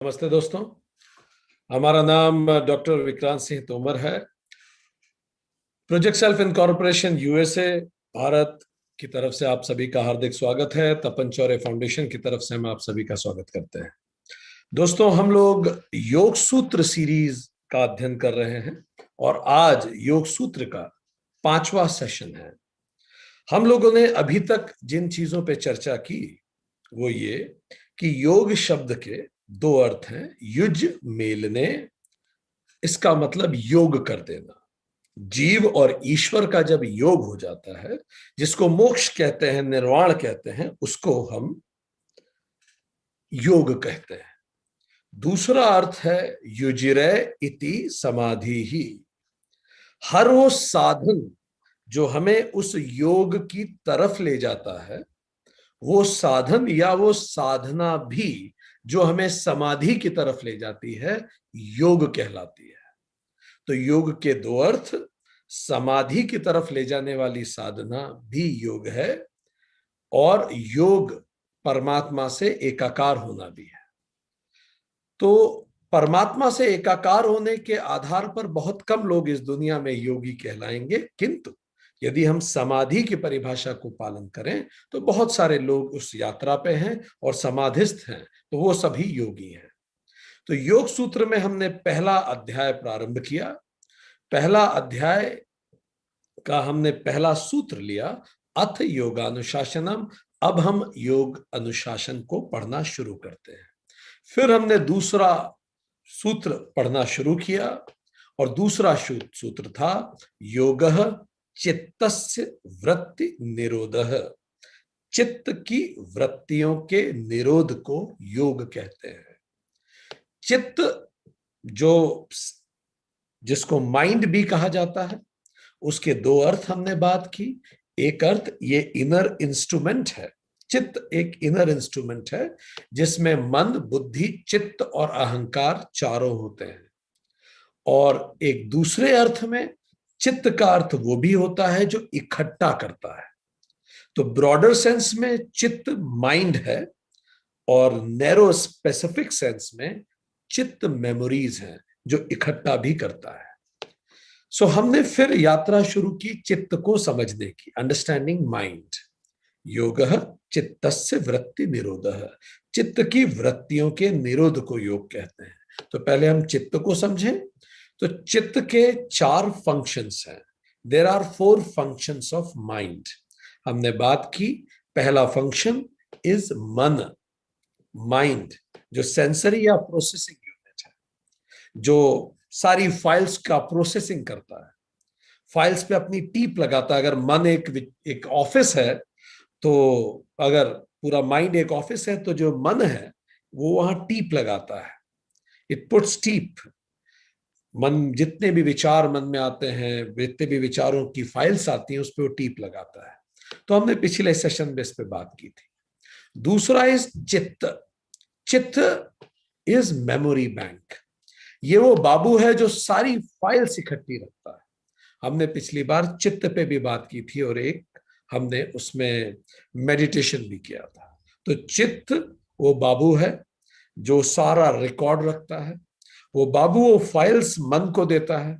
नमस्ते दोस्तों, हमारा नाम डॉक्टर विक्रांत सिंह तोमर है। Project self incorporation USA Bharat की तरफ से आप सभी का हार्दिक स्वागत है। तपन चौरे फाउंडेशन की तरफ से हम आप सभी का स्वागत करते हैं। दोस्तों, हम लोग योग सूत्र सीरीज का अध्ययन कर रहे हैं और आज योग सूत्र का 5वां सेशन है। हम लोगों ने अभी तक जिन चीजों पे चर्चा की वो ये कि योग शब्द के 2 अर्थ हैं। युज मेलने, इसका मतलब योग कर देना। जीव और ईश्वर का जब योग हो जाता है, जिसको मोक्ष कहते हैं, निर्वाण कहते हैं, उसको हम योग कहते हैं। दूसरा अर्थ है युजिरे इति समाधि ही। हर वो साधन जो हमें उस योग की तरफ ले जाता है, वो साधन या वो साधना भी जो हमें समाधि की तरफ ले जाती है, योग कहलाती है। तो योग के 2 अर्थ, समाधि की तरफ ले जाने वाली साधना भी योग है और योग परमात्मा से एकाकार होना भी है। तो परमात्मा से एकाकार होने के आधार पर बहुत कम लोग इस दुनिया में योगी कहलाएंगे, किंतु यदि हम समाधि की परिभाषा को पालन करें तो बहुत सारे लोग उस यात्रा पे हैं और समाधिस्थ हैं, तो वो सभी योगी हैं। तो योग सूत्र में हमने पहला अध्याय प्रारंभ किया। पहला अध्याय का हमने पहला सूत्र लिया, अथ योगानुशासनम। अब हम योग अनुशासन को पढ़ना शुरू करते हैं। फिर हमने दूसरा सूत्र पढ़ना शुरू किया और दूसरा सूत्र था योगः चित्तस्य वृत्ति निरोधः। चित्त की वृत्तियों के निरोध को योग कहते हैं। चित्त जिसको माइंड भी कहा जाता है, उसके 2 अर्थ हमने बात की। एक अर्थ ये इनर इंस्ट्रूमेंट है। चित्त एक इनर इंस्ट्रूमेंट है जिसमें मन, बुद्धि, चित्त और अहंकार चारों होते हैं। और एक दूसरे अर्थ में चित्त का अर्थ वो भी होता है जो इकट्ठा करता है। तो ब्रॉडर सेंस में चित्त माइंड है और नैरो स्पेसिफिक सेंस में चित्त मेमोरीज हैं जो इकट्ठा भी करता है। सो हमने फिर यात्रा शुरू की चित्त को समझने की, अंडरस्टैंडिंग माइंड। योगः चित्तस्य वृत्ति निरोधः। चित्त की वृत्तियों के निरोध को योग कहते हैं। तो पहले हम चित्त को समझें। तो चित्त के 4 फंक्शंस हैं। There are 4 functions of mind. हमने बात की, पहला फंक्शन इज मन, माइंड, जो सेंसरी या प्रोसेसिंग यूनिट है, जो सारी फाइल्स का प्रोसेसिंग करता है, फाइल्स पे अपनी टीप लगाता है। अगर मन एक ऑफिस है, तो अगर पूरा माइंड एक ऑफिस है, तो जो मन है वो वहां टीप लगाता है। इट पुट्स टीप। मन, जितने भी विचार मन में आते हैं, जितने भी विचारों की फाइल्स आती हैं, उस पर वो टीप लगाता है। तो हमने पिछले सेशन में इस पे बात की थी। दूसरा इज चित्त। चित्त इज मेमोरी बैंक। ये वो बाबू है जो सारी फाइल्स इकट्ठी रखता है। हमने पिछली बार चित्त पे भी बात की थी और एक हमने उसमें मेडिटेशन भी किया था। तो चित्त वो बाबू है जो सारा रिकॉर्ड रखता है। वो बाबू वो फाइल्स मन को देता है।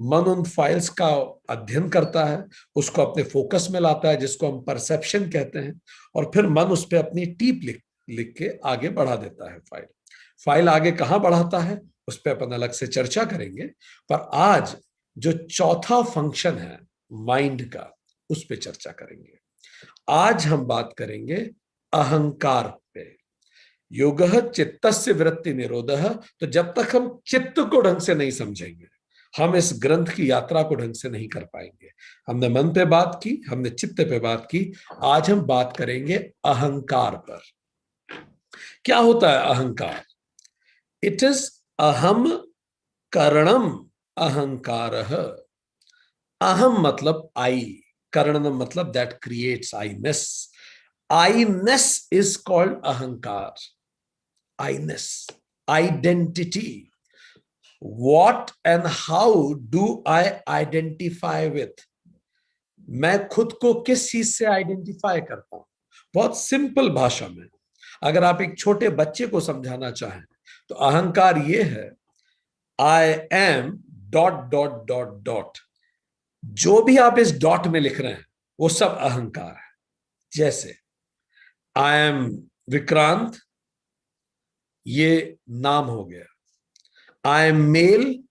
मन उन फाइल्स का अध्ययन करता है, उसको अपने फोकस में लाता है, जिसको हम परसेप्शन कहते हैं, और फिर मन उस पर अपनी टीप लिख के आगे बढ़ा देता है। फाइल आगे कहाँ बढ़ाता है उस पर अपन अलग से चर्चा करेंगे। पर आज जो चौथा फंक्शन है माइंड का, उस पर चर्चा करेंगे। आज हम बात करेंगे अहंकार पे। योगः चित्तस्य वृत्ति निरोधः। तो जब तक हम चित्त को ढंग से नहीं समझेंगे, हम इस ग्रंथ की यात्रा को ढंग से नहीं कर पाएंगे। हमने मन पे बात की, हमने चित्त पे बात की, आज हम बात करेंगे अहंकार पर। क्या होता है अहंकार? इट इज अहम करणम अहंकारः। अहम मतलब आई, करणम मतलब दैट क्रिएट्स आईनेस। आईनेस इज कॉल्ड अहंकार। आईनेस, identity. What and how do I identify with? मैं खुद को किस चीज से आइडेंटिफाई करता हूं? बहुत सिंपल भाषा में अगर आप एक छोटे बच्चे को समझाना चाहें तो अहंकार ये है, I am dot dot dot dot, जो भी आप इस डॉट में लिख रहे हैं वो सब अहंकार है। जैसे आई एम विक्रांत, ये नाम हो गया। आई एम मेल,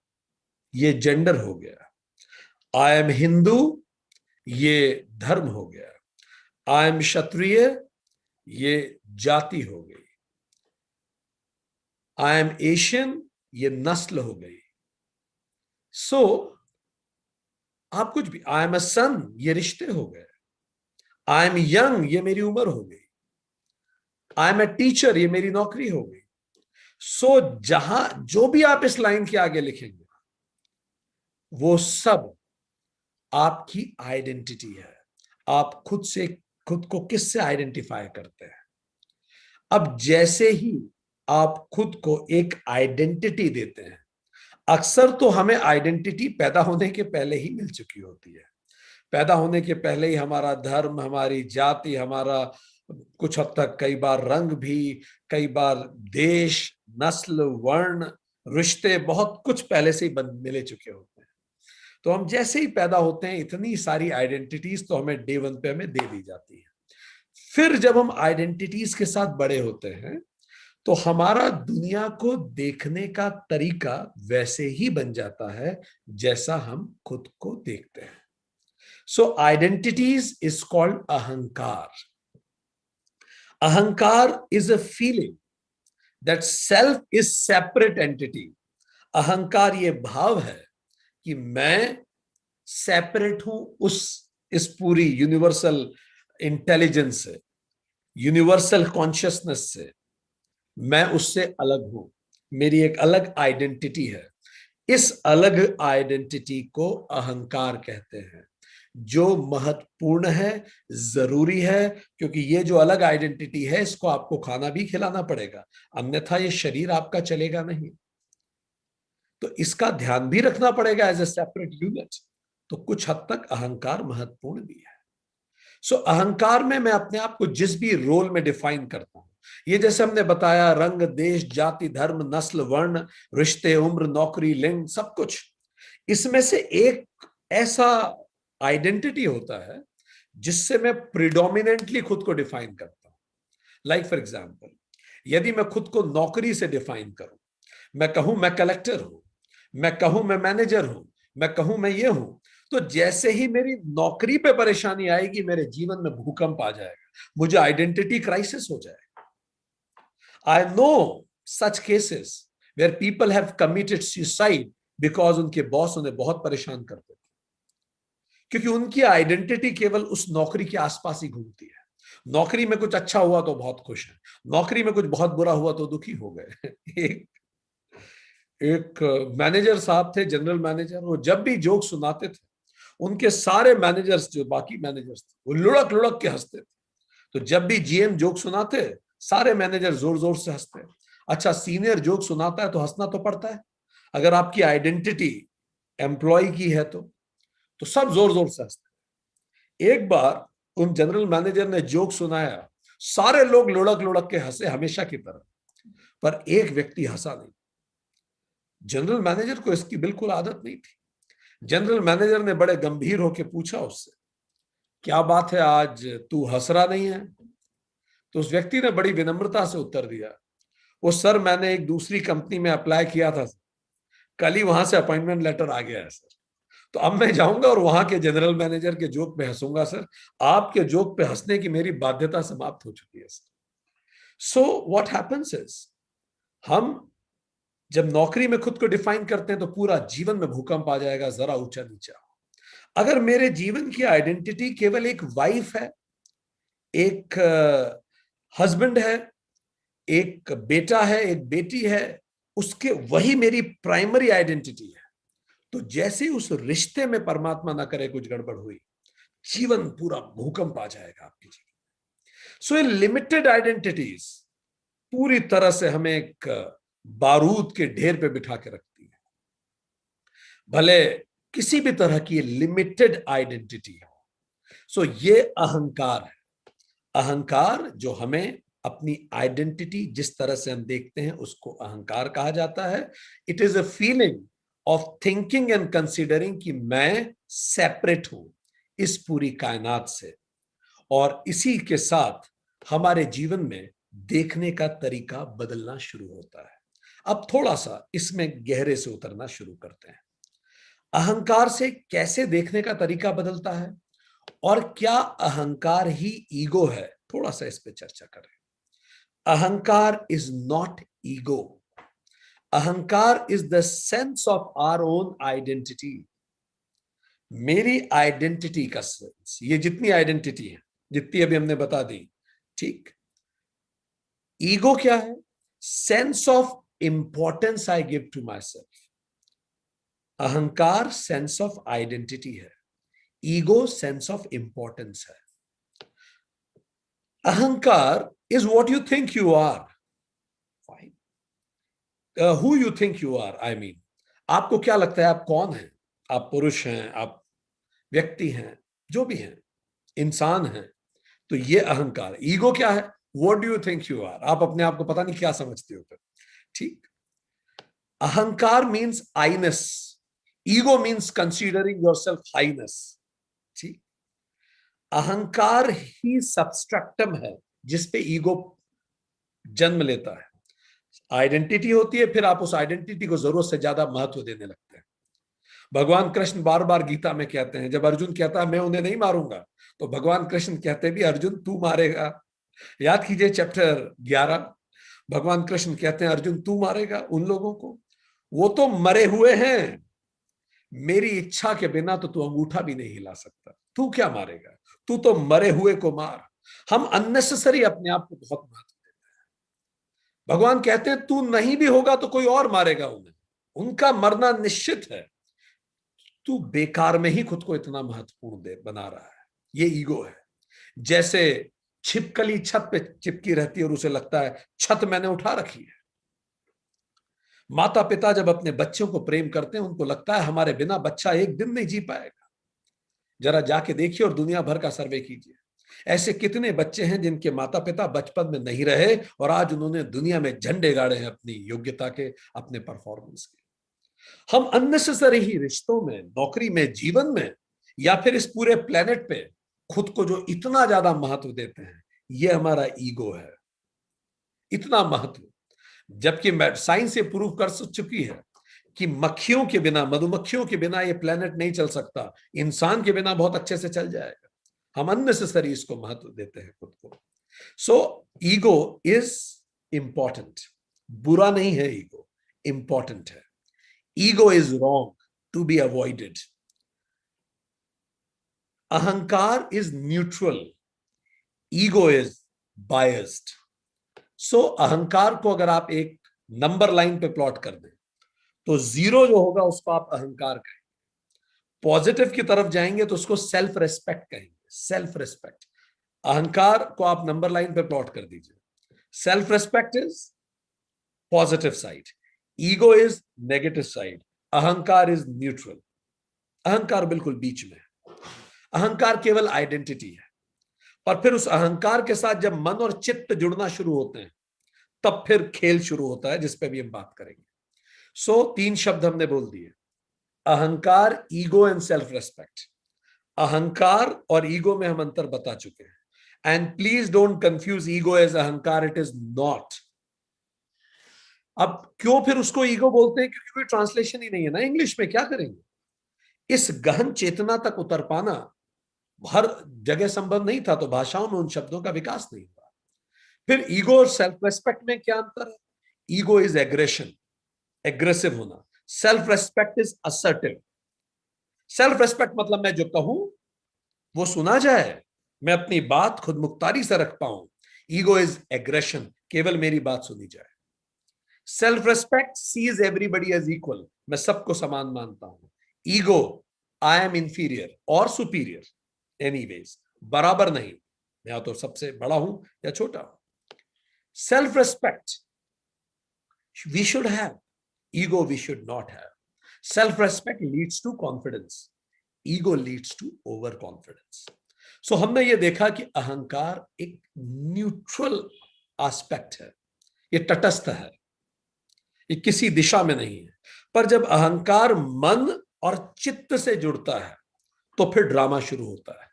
ये जेंडर हो गया। आई एम हिंदू, ये धर्म हो गया। आई एम क्षत्रिय, ये जाति हो गई। आई एम एशियन, ये नस्ल हो गई। सो आप कुछ भी, आई एम अ सन, ये रिश्ते हो गए। आई एम यंग, ये मेरी उम्र हो गई। आई एम ए टीचर, ये मेरी नौकरी हो गई। सो जहां जो भी आप इस लाइन के आगे लिखेंगे वो सब आपकी आइडेंटिटी है। आप खुद को किससे आइडेंटिफाई करते हैं। अब जैसे ही आप खुद को एक आइडेंटिटी देते हैं, अक्सर तो हमें आइडेंटिटी पैदा होने के पहले ही मिल चुकी होती है। पैदा होने के पहले ही हमारा धर्म, हमारी जाति, हमारा कुछ हद तक कई बार रंग भी, कई बार देश, नस्ल, वर्ण, रिश्ते, बहुत कुछ पहले से ही मिले चुके होते हैं। तो हम जैसे ही पैदा होते हैं इतनी सारी आइडेंटिटीज तो हमें डे वन पे हमें दे दी जाती है। फिर जब हम आइडेंटिटीज के साथ बड़े होते हैं तो हमारा दुनिया को देखने का तरीका वैसे ही बन जाता है जैसा हम खुद को देखते हैं। सो आइडेंटिटीज इज कॉल्ड अहंकार। अहंकार is a feeling that self is separate entity. अहंकार ये भाव है कि मैं सेपरेट हूं इस पूरी यूनिवर्सल इंटेलिजेंस से, यूनिवर्सल कॉन्शियसनेस से। मैं उससे अलग हूं, मेरी एक अलग आइडेंटिटी है। इस अलग आइडेंटिटी को अहंकार कहते हैं, जो महत्वपूर्ण है, जरूरी है, क्योंकि ये जो अलग आइडेंटिटी है इसको आपको खाना भी खिलाना पड़ेगा, अन्यथा ये शरीर आपका चलेगा नहीं। तो इसका ध्यान भी रखना पड़ेगा एज ए सेपरेट यूनिट। तो कुछ हद तक अहंकार महत्वपूर्ण भी है। सो अहंकार में मैं अपने आप को जिस भी रोल में डिफाइन करता हूं, ये जैसे हमने बताया, रंग, देश, जाति, धर्म, नस्ल, वर्ण, रिश्ते, उम्र, नौकरी, लिंग, सब कुछ, इसमें से एक ऐसा आइडेंटिटी होता है जिससे मैं प्रिडोमिनेंटली खुद को डिफाइन करता हूं। लाइक फॉर एग्जाम्पल, यदि मैं खुद को नौकरी से डिफाइन करूं, मैं कहूं मैं कलेक्टर हूं, मैं कहूं मैं मैनेजर हूं, मैं कहूं मैं ये हूं, तो जैसे ही मेरी नौकरी पे परेशानी आएगी मेरे जीवन में भूकंप आ जाएगा, मुझे आइडेंटिटी क्राइसिस हो जाएगा। I know such cases where people have committed suicide because उनके बॉस उन्हें बहुत परेशान करते थे, क्योंकि उनकी आइडेंटिटी केवल उस नौकरी के आसपास ही घूमती है। नौकरी में कुछ अच्छा हुआ तो बहुत खुश है, नौकरी में कुछ बहुत बुरा हुआ तो दुखी हो गए। एक मैनेजर साहब थे, जनरल मैनेजर, वो जब भी जोक सुनाते थे उनके सारे मैनेजर्स, जो बाकी मैनेजर्स थे, वो लुढ़क लुढ़क के हंसते थे। तो जब भी जीएम जोक सुनाते सारे मैनेजर जोर जोर से हंसते। अच्छा, सीनियर जोक सुनाता है तो हंसना तो पड़ता है, अगर आपकी आइडेंटिटी एम्प्लॉय की है तो सब जोर जोर से हंसते। एक बार उन जनरल मैनेजर ने जोक सुनाया, सारे लोग लुढ़क लुढ़क के हंसे हमेशा की तरह, पर एक व्यक्ति हंसा नहीं। जनरल मैनेजर को इसकी बिल्कुल आदत नहीं थी। जनरल मैनेजर ने बड़े गंभीर होकर पूछा उससे, क्या बात है, आज तू हंस रहा नहीं है? तो उस व्यक्ति ने बड़ी विनम्रता से उत्तर दिया, वो सर मैंने एक दूसरी कंपनी में अप्लाई किया था, कल ही वहां से अपॉइंटमेंट लेटर आ गया है सर, तो अब मैं जाऊंगा और वहां के जनरल मैनेजर के जोक पे हंसूंगा सर, आपके जोक पे हंसने की मेरी बाध्यता समाप्त हो चुकी है sir. So what happens is, हम जब नौकरी में खुद को डिफाइन करते हैं तो पूरा जीवन में भूकंप आ जाएगा, जरा ऊंचा नीचा। अगर मेरे जीवन की आइडेंटिटी केवल एक वाइफ है, एक हस्बैंड है, एक बेटा है, एक बेटी है, उसके वही मेरी प्राइमरी आइडेंटिटी है, तो जैसे उस रिश्ते में परमात्मा ना करे कुछ गड़बड़ हुई, जीवन पूरा भूकंप आ जाएगा आपके जीवन। सो ये लिमिटेड आइडेंटिटीज पूरी तरह से हमें एक बारूद के ढेर पे बिठा के रखती है। भले किसी भी तरह की लिमिटेड आइडेंटिटी हो। सो ये अहंकार है, अहंकार जो हमें अपनी आइडेंटिटी जिस तरह से हम देखते हैं उसको अहंकार कहा जाता है। It is a feeling of thinking and considering कि मैं सेपरेट हूं इस पूरी कायनात से, और इसी के साथ हमारे जीवन में देखने का तरीका बदलना शुरू होता है। अब थोड़ा सा इसमें गहरे से उतरना शुरू करते हैं। अहंकार से कैसे देखने का तरीका बदलता है और क्या अहंकार ही ईगो है, थोड़ा सा इस पे चर्चा करें। अहंकार इज नॉट ईगो। अहंकार is the sense of our own identity. मेरी आइडेंटिटी का सेंस, ये जितनी आइडेंटिटी है, जितनी अभी हमने बता दी, ठीक। ईगो क्या है? Sense of importance I give to myself. अहंकार सेंस ऑफ आइडेंटिटी है, ईगो सेंस ऑफ इंपॉर्टेंस है। अहंकार is what you think you are. Fine. Who you think you are, I mean आपको क्या लगता है आप कौन हैं? आप पुरुष हैं, आप व्यक्ति हैं, जो भी हैं, इंसान हैं, तो ये अहंकार। ईगो क्या है? What do you think you are. आप अपने आप को पता नहीं क्या समझते हो फिर, ठीक। अहंकार means iness, ego means considering yourself highness, ठीक। अहंकार ही सबस्ट्रक्टम है जिसपे ईगो जन्म लेता है। आइडेंटिटी होती है, फिर आप उस आइडेंटिटी को जरूरत से ज्यादा महत्व देने लगते हैं। भगवान कृष्ण बार बार गीता में कहते हैं, जब अर्जुन कहता है मैं उन्हें नहीं मारूंगा, तो भगवान कृष्ण कहते हैं भी अर्जुन तू मारेगा। याद कीजिए चैप्टर 11, भगवान कृष्ण कहते हैं अर्जुन तू मारेगा उन लोगों को, वो तो मरे हुए हैं, मेरी इच्छा के बिना तो तू अंगूठा भी नहीं हिला सकता, तू क्या मारेगा, तू तो मरे हुए को मार। हम अननेसेसरी अपने आप को बहुत महत्व देते हैं। भगवान कहते हैं तू नहीं भी होगा तो कोई और मारेगा उन्हें, उनका मरना निश्चित है, तू बेकार में ही खुद को इतना महत्वपूर्ण बना रहा है। ये ईगो है। जैसे छिपकली छत पे चिपकी रहती है और उसे लगता है छत मैंने उठा रखी है। माता पिता जब अपने बच्चों को प्रेम करते हैं, उनको लगता है हमारे बिना बच्चा एक दिन नहीं जी पाएगा। जरा जाके देखिए और दुनिया भर का सर्वे कीजिए, ऐसे कितने बच्चे हैं जिनके माता पिता बचपन में नहीं रहे और आज उन्होंने दुनिया में झंडे गाड़े हैं अपनी योग्यता के, अपने परफॉर्मेंस के। हम अननेसेसरी ही रिश्तों में, नौकरी में, जीवन में, या फिर इस पूरे प्लेनेट पे खुद को जो इतना ज्यादा महत्व देते हैं, ये हमारा ईगो है। इतना महत्व, जबकि साइंस ये प्रूव कर चुकी है कि मक्खियों के बिना, मधुमक्खियों के बिना ये प्लेनेट नहीं चल सकता, इंसान के बिना बहुत अच्छे से चल जाएगा। हम अननेसेसरी इसको महत्व देते हैं खुद को। सो ईगो इज इंपॉर्टेंट, बुरा नहीं है ईगो, इंपॉर्टेंट है। Ego is wrong, to be avoided. अहंकार is neutral, ego is biased. So अहंकार को अगर आप एक नंबर लाइन पे प्लॉट कर दें, तो 0 जो होगा उसको आप अहंकार कहेंगे, पॉजिटिव की तरफ जाएंगे तो उसको सेल्फ रेस्पेक्ट कहेंगे। सेल्फ रेस्पेक्ट, अहंकार को आप नंबर लाइन पे प्लॉट कर दीजिए। Self respect is positive side, ego is negative side, अहंकार इज न्यूट्रल। अहंकार बिल्कुल बीच में है। अहंकार केवल आइडेंटिटी है, और फिर उस अहंकार के साथ जब मन और चित्त जुड़ना शुरू होते हैं, तब फिर खेल शुरू होता है, जिस पे भी हम बात करेंगे। सो 3 शब्द हमने बोल दिए, अहंकार, ईगो एंड सेल्फ रेस्पेक्ट। अहंकार और ईगो में हम अंतर बता चुके हैं, and please don't confuse ego as अहंकार, इट इज नॉट। अब क्यों फिर उसको ईगो बोलते हैं? क्योंकि कोई ट्रांसलेशन ही नहीं है ना इंग्लिश में, क्या करेंगे? इस गहन चेतना तक उतर पाना हर जगह संभव नहीं था, तो भाषाओं में उन शब्दों का विकास नहीं हुआ। फिर ईगो और सेल्फ रेस्पेक्ट में क्या अंतर है? ईगो इज एग्रेशन, एग्रेसिव होना। Self respect is assertive. Self respect मतलब मैं जो कहूं वो सुना जाए, मैं अपनी बात खुद मुख्तारी से रख पाऊं। ईगो इज एग्रेशन, केवल मेरी बात सुनी जाए। Self respect sees everybody as equal, मैं सबको समान मानता हूं। ईगो, आई एम इंफीरियर और सुपीरियर एनीवेज, बराबर नहीं, या तो सबसे बड़ा हूं या छोटा हूं। Self respect we should have, ego we should not have. Self respect leads to confidence, ego leads to over confidence. So हमने ये देखा कि अहंकार एक न्यूट्रल एस्पेक्ट है, ये तटस्थ है, ये किसी दिशा में नहीं है। पर जब अहंकार मन और चित्त से जुड़ता है तो फिर ड्रामा शुरू होता है,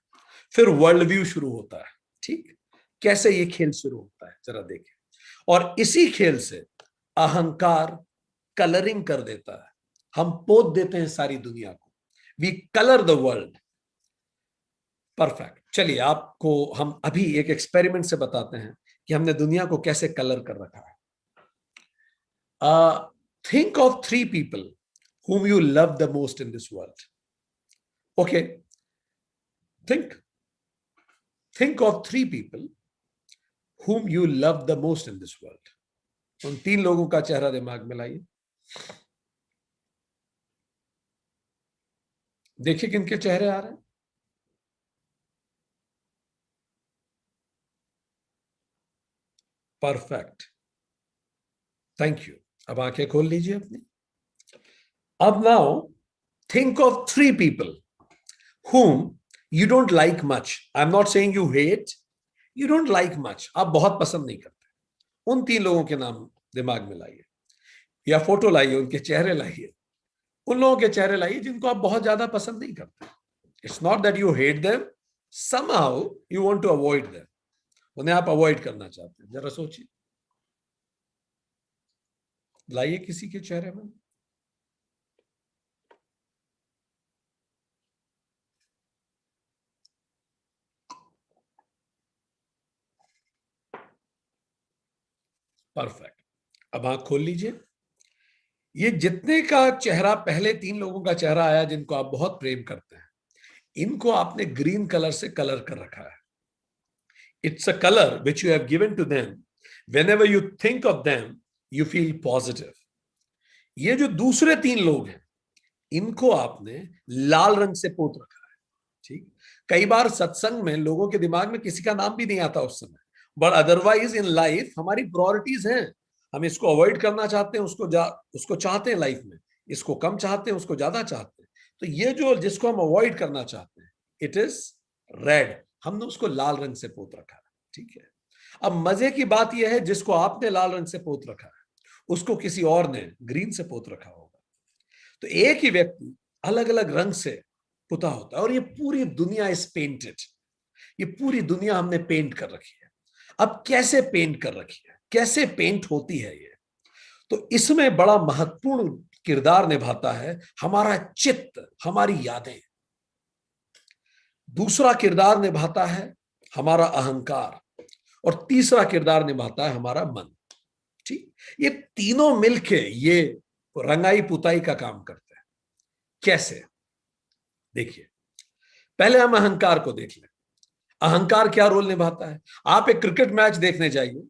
फिर वर्ल्ड व्यू शुरू होता है। ठीक, कैसे ये खेल शुरू होता है जरा देखें। और इसी खेल से अहंकार कलरिंग कर देता है, हम पोत देते हैं सारी दुनिया को, we colour the world. Perfect. चलिए आपको हम अभी एक एक्सपेरिमेंट से बताते हैं कि हमने दुनिया को कैसे कलर कर रखा है। Think of 3 people whom you love the most in this world. Okay, think of 3 people whom you love the most in this world. उन 3 लोगों का चेहरा दिमाग में लाइए, देखिए किनके चेहरे आ रहे हैं। Perfect, thank you. अब आंखें खोल लीजिए अपनी। अब now think of 3 people whom you don't like much. I'm not saying you hate, you don't like much, आप बहुत पसंद नहीं करते। उन 3 लोगों के नाम दिमाग में लाइए, या फोटो लाइए, उनके चेहरे लाइए, उन लोगों के चेहरे लाइए जिनको आप बहुत ज्यादा पसंद नहीं करते। It's not that you hate them, somehow you want to avoid them, उन्हें आप अवॉइड करना चाहते हैं। जरा सोचिए, लाइए किसी के चेहरे में। परफेक्ट। अब आंख खोल लीजिए। ये जितने का चेहरा पहले 3 लोगों का चेहरा आया जिनको आप बहुत प्रेम करते हैं, इनको आपने ग्रीन कलर से कलर कर रखा है। It's a colour which you have given to them, whenever you think of them you feel positive. ये जो दूसरे 3 लोग हैं, इनको आपने लाल रंग से पोत रखा है। ठीक, कई बार सत्संग में लोगों के दिमाग में किसी का नाम भी नहीं आता उस समय, बट अदरवाइज इन लाइफ हमारी प्रायोरिटीज हैं। हम इसको अवॉइड करना चाहते हैं, उसको चाहते हैं लाइफ में, इसको कम चाहते हैं, उसको ज्यादा चाहते हैं। तो ये जो जिसको हम अवॉइड करना चाहते हैं, इट इज रेड, हमने उसको लाल रंग से पोत रखा है। ठीक है, अब मजे की बात यह है, जिसको आपने लाल रंग से पोत रखा है उसको किसी और ने ग्रीन से पोत रखा होगा। तो एक ही व्यक्ति अलग अलग रंग से पुता होता है, और ये पूरी दुनिया इज पेंटेड, ये पूरी दुनिया हमने पेंट कर रखी है। अब कैसे पेंट कर रखी है, कैसे पेंट होती है ये, तो इसमें बड़ा महत्वपूर्ण किरदार निभाता है हमारा चित्त, हमारी यादें। दूसरा किरदार निभाता है हमारा अहंकार, और तीसरा किरदार निभाता है हमारा मन। ठीक, ये तीनों मिलके ये रंगाई पुताई का काम करते हैं। कैसे, देखिए, पहले हम अहंकार को देख लें। अहंकार क्या रोल निभाता है। आप एक क्रिकेट मैच देखने जाइए,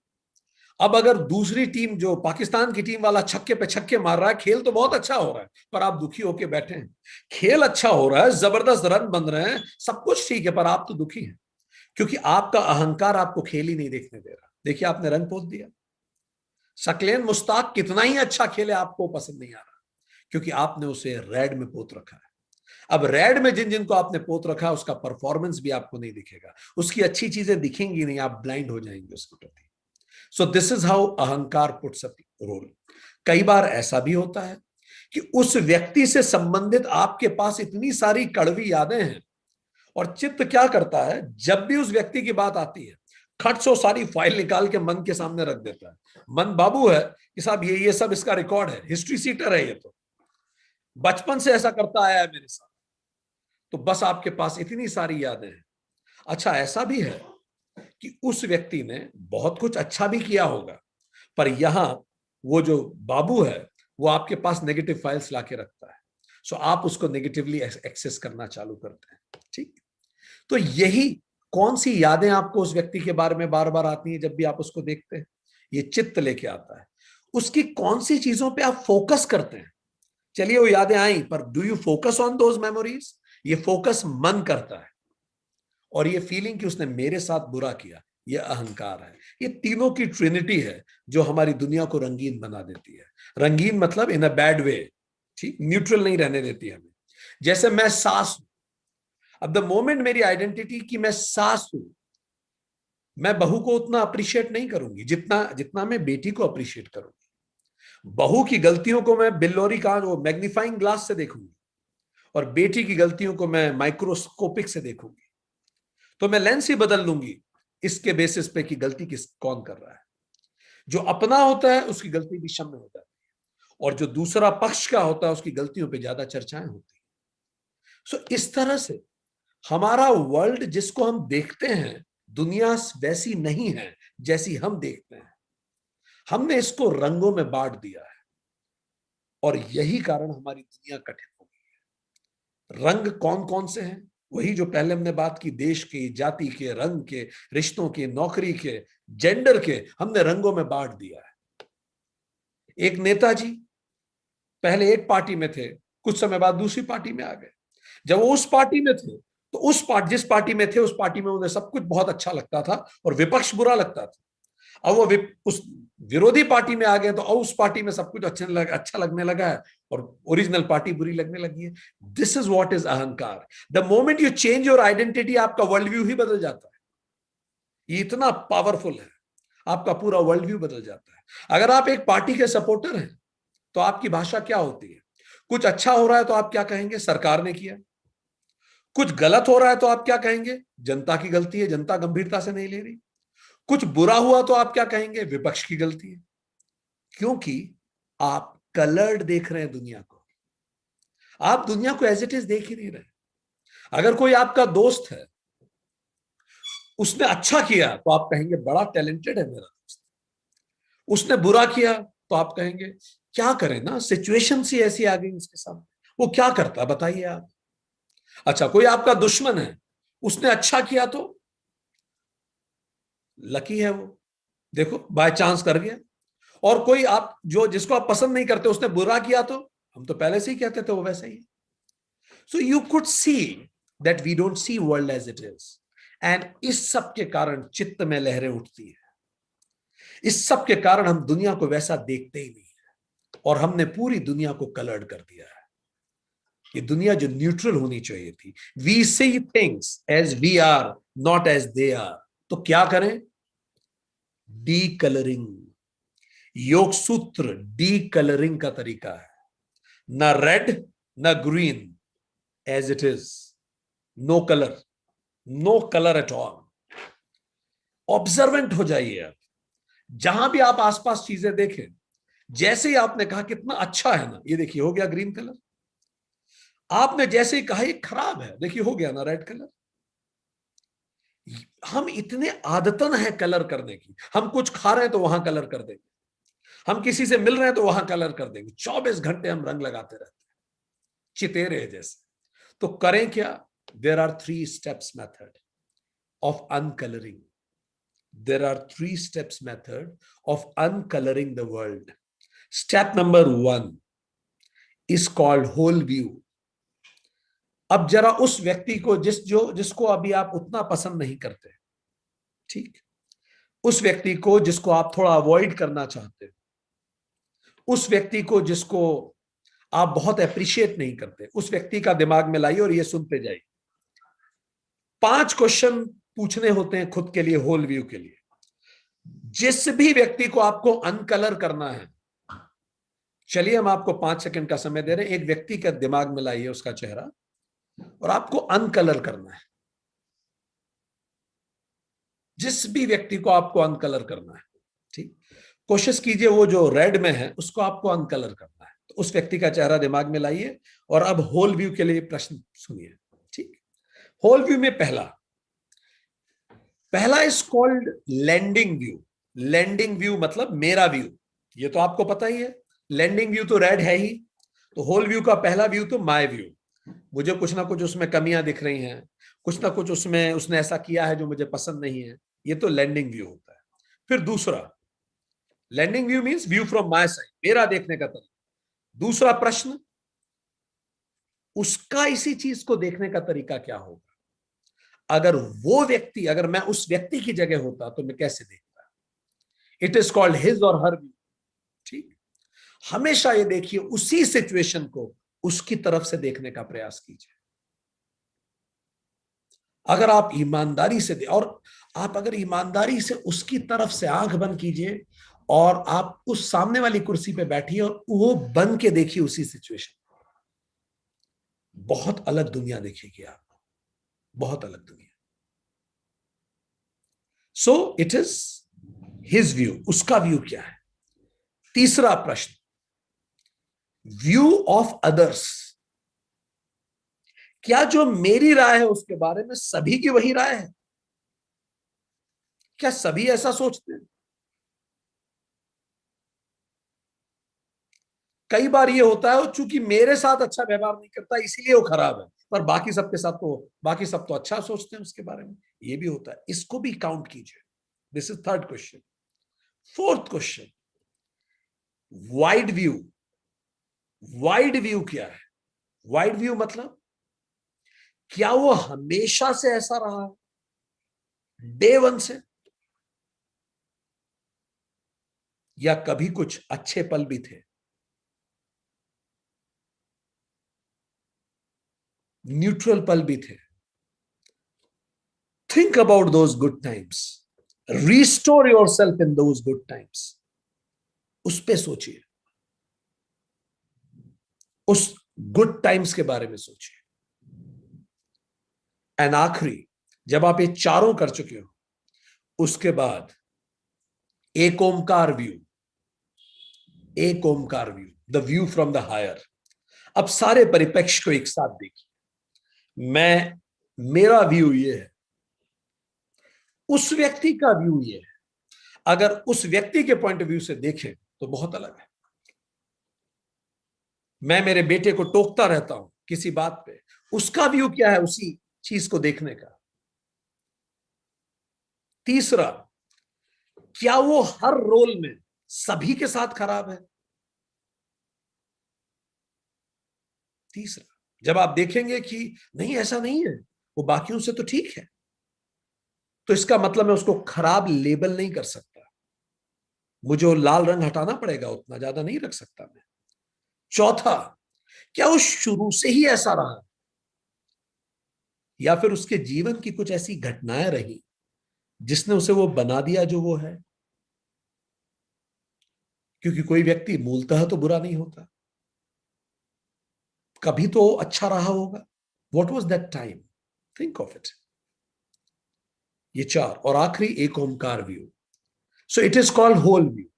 अब अगर दूसरी टीम, जो पाकिस्तान की टीम वाला छक्के पे छक्के मार रहा है, खेल तो बहुत अच्छा हो रहा है, पर आप दुखी होकर बैठे हैं। खेल अच्छा हो रहा है, जबरदस्त रन बन रहे हैं, सब कुछ ठीक है, पर आप तो दुखी हैं, क्योंकि आपका अहंकार आपको खेल ही नहीं देखने दे रहा। देखिए, आपने रंग पोत दिया। शकलेन मुश्ताक कितना ही अच्छा खेले, आपको पसंद नहीं आ रहा, क्योंकि आपने उसे रेड में पोत रखा है। अब रेड में जिन जिनको आपने पोत रखा है, उसका परफॉर्मेंस भी आपको नहीं दिखेगा, उसकी अच्छी चीजें दिखेंगी नहीं, आप ब्लाइंड हो जाएंगे उसके प्रति। सो दिस इज हाउ अहंकार पुट्स अ रोल। कई बार ऐसा भी होता है कि उस व्यक्ति से संबंधित आपके पास इतनी सारी कड़वी यादें हैं, और चित्त क्या करता है, जब भी उस व्यक्ति की बात आती है, खट से सारी फाइल निकाल के मन के सामने रख देता है। मन बाबू है कि साहब ये सब इसका रिकॉर्ड है, हिस्ट्री सीटर है, ये तो बचपन से ऐसा करता आया है मेरे साथ। तो बस आपके पास इतनी सारी यादें हैं। अच्छा, ऐसा भी है कि उस व्यक्ति ने बहुत कुछ अच्छा भी किया होगा, पर यहां वो जो बाबू है वो आपके पास नेगेटिव फाइल्स लाके रखता है। सो आप उसको नेगेटिवली एक्सेस करना चालू करते हैं। ठीक, तो यही कौन सी यादें आपको उस व्यक्ति के बारे में बार बार आती हैं जब भी आप उसको देखते हैं, ये चित्त लेके आता है। उसकी कौन सी चीजों पे आप फोकस करते हैं। चलिए, वो यादें आई, पर do you focus on those memories. ये फोकस मन करता है, और ये फीलिंग कि उसने मेरे साथ बुरा किया, ये अहंकार है। ये तीनों की ट्रिनिटी है जो हमारी दुनिया को रंगीन बना देती है। रंगीन मतलब इन अ बैड वे, ठीक, न्यूट्रल नहीं रहने देती हमें। जैसे मैं सास हूं, अब द मोमेंट मेरी आइडेंटिटी कि मैं सास हूं, मैं बहू को उतना अप्रिशिएट नहीं करूंगी जितना जितना मैं बेटी को अप्रिशिएट करूंगी। बहू की गलतियों को मैं बिल्लोरी का वो मैग्नीफाइंग ग्लास से देखूंगी और बेटी की गलतियों को मैं माइक्रोस्कोपिक से देखूंगी। तो मैं लेंस ही बदल लूंगी इसके बेसिस पे कि गलती किस कौन कर रहा है। जो अपना होता है उसकी गलती भी क्षम्य हो जाती है और जो दूसरा पक्ष का होता है उसकी गलतियों पे ज्यादा चर्चाएं होती है। सो इस तरह से हमारा वर्ल्ड जिसको हम देखते हैं, दुनिया वैसी नहीं है जैसी हम देखते हैं। हमने इसको रंगों में बांट दिया है और यही कारण हमारी दुनिया कठिन हो गई है। रंग कौन कौन से हैं? वही जो पहले हमने बात की, देश के, जाति के, रंग के, रिश्तों के, नौकरी के, जेंडर के, हमने रंगों में बांट दिया है। एक नेताजी पहले एक पार्टी में थे, कुछ समय बाद दूसरी पार्टी में आ गए। जब वो उस पार्टी में थे तो जिस पार्टी में थे उस पार्टी में उन्हें सब कुछ बहुत अच्छा लगता था और विपक्ष बुरा लगता था। अब वो उस विरोधी पार्टी में आ गए तो अब उस पार्टी में सब कुछ अच्छा लगने लगा है और ओरिजिनल पार्टी बुरी लगने लगी है। दिस इज व्हाट इज अहंकार। The moment you change your identity, आपका वर्ल्ड व्यू ही बदल जाता है। ये इतना पावरफुल है, आपका पूरा वर्ल्ड व्यू बदल जाता है। अगर आप एक पार्टी के सपोर्टर हैं तो आपकी भाषा क्या होती है? कुछ अच्छा हो रहा है तो आप क्या कहेंगे? सरकार ने किया। कुछ गलत हो रहा है तो आप क्या कहेंगे? जनता की गलती है, जनता गंभीरता से नहीं ले रही। कुछ बुरा हुआ तो आप क्या कहेंगे? विपक्ष की गलती है। क्योंकि आप कलर्ड देख रहे हैं दुनिया को, आप दुनिया को एज इट इज देख ही नहीं रहे। अगर कोई आपका दोस्त है, उसने अच्छा किया तो आप कहेंगे बड़ा टैलेंटेड है मेरा दोस्त। उसने बुरा किया तो आप कहेंगे क्या करें ना, सिचुएशन सी ऐसी आ गई उसके सामने, वो क्या करता बताइए आप। अच्छा, कोई आपका दुश्मन है, उसने अच्छा किया तो लकी है वो, देखो बाय चांस कर गया। और कोई आप जो जिसको आप पसंद नहीं करते उसने बुरा किया तो हम तो पहले से ही कहते थे वो वैसा ही है। So you could see that we don't see world as it is. And इस सब के कारण चित्त में लहरें उठती है। इस सब के कारण हम दुनिया को वैसा देखते ही नहीं है और हमने पूरी दुनिया को कलर्ड कर दिया है। ये दुनिया जो न्यूट्रल होनी चाहिए थी, we see things as we are, not as they are. तो क्या करें? Decolouring. Yoga Sutra D colouring का तरीका है। ना रेड ना green, as it is, no colour, no colour at all. Observant हो जाइए आप। जहां भी आप आसपास चीजें देखें, जैसे ही आपने कहा कितना अच्छा है ना, ये देखिए हो गया ग्रीन कलर। आपने जैसे ही कहा ये खराब है, देखिए हो गया ना रेड कलर। हम इतने आदतन है कलर करने की। हम कुछ खा रहे हैं तो वहां कलर कर देंगे, हम किसी से मिल रहे हैं तो वहां कलर कर देंगे। 24 घंटे हम रंग लगाते रहते हैं, चितेरे जैसे। तो करें क्या? There are 3 steps method of uncolouring. There are 3 steps method of uncolouring the world. Step number 1 is called whole view. अब जरा उस व्यक्ति को जिसको अभी आप उतना पसंद नहीं करते, ठीक, उस व्यक्ति को जिसको आप थोड़ा अवॉइड करना चाहते हो, उस व्यक्ति को जिसको आप बहुत अप्रिशिएट नहीं करते, उस व्यक्ति का दिमाग में लाइए और ये सुनते जाइए। 5 क्वेश्चन पूछने होते हैं खुद के लिए होल व्यू के लिए। जिस भी व्यक्ति को आपको अनकलर करना है, चलिए हम आपको 5 सेकंड का समय दे रहे हैं। एक व्यक्ति का दिमाग में लाइए उसका चेहरा और आपको अनकलर करना है। जिस भी व्यक्ति को आपको अनकलर करना है, ठीक, कोशिश कीजिए वो जो रेड में है उसको आपको अनकलर करना है। तो उस व्यक्ति का चेहरा दिमाग में लाइए और अब होल व्यू के लिए प्रश्न सुनिए। ठीक, होल व्यू में पहला is called landing view. Landing view मतलब मेरा व्यू, ये तो आपको पता ही है। लैंडिंग व्यू तो रेड है ही। तो होल व्यू का पहला व्यू तो माय व्यू। मुझे कुछ ना कुछ उसमें कमियां दिख रही हैं, कुछ ना कुछ उसमें उसने ऐसा किया है जो मुझे पसंद नहीं है, ये तो लैंडिंग व्यू होता है। फिर दूसरा, landing view means view from my side, मेरा देखने का तरीका। दूसरा प्रश्न, उसका इसी चीज को देखने का तरीका क्या होगा? अगर मैं उस व्यक्ति की जगह होता तो मैं कैसे देखता? इट इज कॉल्ड हिज और हर व्यू। ठीक, हमेशा ये देखिए उसी सिचुएशन को उसकी तरफ से देखने का प्रयास कीजिए। अगर आप ईमानदारी से और आप अगर ईमानदारी से उसकी तरफ से आंख बंद कीजिए और आप उस सामने वाली कुर्सी पे बैठिए और वो बन के देखिए उसी सिचुएशन, बहुत अलग दुनिया देखेगी आप, बहुत अलग दुनिया। सो इट इज हिज व्यू, उसका व्यू क्या है। तीसरा प्रश्न, व्यू ऑफ अदर्स। क्या जो मेरी राय है उसके बारे में सभी की वही राय है? क्या सभी ऐसा सोचते हैं? कई बार ये होता है चूंकि मेरे साथ अच्छा व्यवहार नहीं करता इसीलिए वो खराब है, पर बाकी सबके साथ तो बाकी सब तो अच्छा सोचते हैं उसके बारे में, ये भी होता है। इसको भी काउंट कीजिए। This is third question. Fourth question, wide view. Wide view क्या है? वाइड व्यू मतलब क्या वो हमेशा से ऐसा रहा है, डे वन से, या कभी कुछ अच्छे पल भी थे, न्यूट्रल पल भी थे? Think about those good times, restore your self in those good times. उस पे सोचिए, उस गुड टाइम्स के बारे में सोचिए। एंड आखिरी, जब आप ये चारों कर चुके हो, उसके बाद एक Omkar view. Ek Omkar view, the view from the higher. अब सारे परिप्रेक्ष्य को एक साथ देखिए। मेरा व्यू ये है, उस व्यक्ति का व्यू ये है। अगर उस व्यक्ति के पॉइंट ऑफ व्यू से देखें तो बहुत अलग है। मैं मेरे बेटे को टोकता रहता हूं किसी बात पे, उसका व्यू क्या है उसी चीज को देखने का? तीसरा, क्या वो हर रोल में सभी के साथ खराब है? तीसरा, जब आप देखेंगे कि नहीं ऐसा नहीं है, वो बाकियों से तो ठीक है, तो इसका मतलब मैं उसको खराब लेबल नहीं कर सकता, मुझे वो लाल रंग हटाना पड़ेगा, उतना ज्यादा नहीं रख सकता मैं। चौथा, क्या वो शुरू से ही ऐसा रहा, या फिर उसके जीवन की कुछ ऐसी घटनाएं रही जिसने उसे वो बना दिया जो वो है? क्योंकि कोई व्यक्ति मूलतः तो बुरा नहीं होता, कभी तो अच्छा रहा होगा। What was that time? Think of it. ये चार, और आखिरी एक Omkar view. So it is called whole view.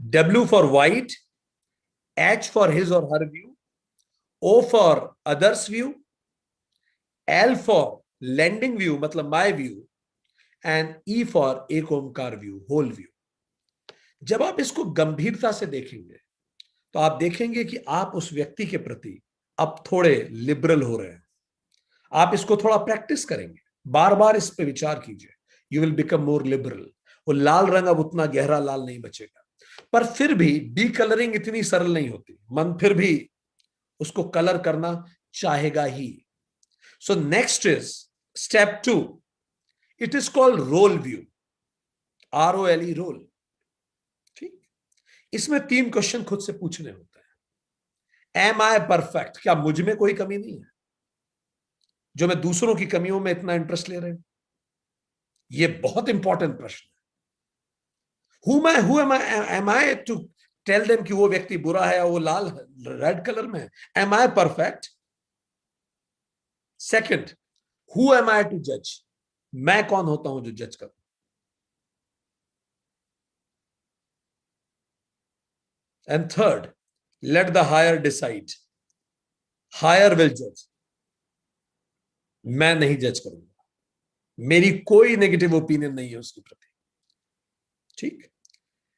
W for white, H for his और her view, O for others view, L for landing view मतलब my view, and E for एक Omkar view, whole view. जब आप इसको गंभीरता से देखेंगे तो आप देखेंगे कि आप उस व्यक्ति के प्रति अब थोड़े लिबरल हो रहे हैं। आप इसको थोड़ा प्रैक्टिस करेंगे, बार बार इस पे विचार कीजिए, you will become more liberal. वो लाल रंग अब उतना गहरा लाल नहीं बचेगा, पर फिर भी डी कलरिंग इतनी सरल नहीं होती, मन फिर भी उसको कलर करना चाहेगा ही। So next is step two, it is called role view, ROLE, role. ठीक, इसमें 3 क्वेश्चन खुद से पूछने होते हैं। एम आई परफेक्ट, क्या मुझ में कोई कमी नहीं है जो मैं दूसरों की कमियों में इतना इंटरेस्ट ले रहे हूं? ये बहुत इंपॉर्टेंट प्रश्न है। Who am I to tell them कि वो व्यक्ति बुरा है या वो लाल रेड कलर में है? Am I perfect? Second, who am I to जज, मैं कौन होता हूं जो जज करूं? And third, let the higher decide, higher will जज, मैं नहीं जज करूंगा, मेरी कोई नेगेटिव ओपिनियन नहीं है उसके प्रति। ठीक,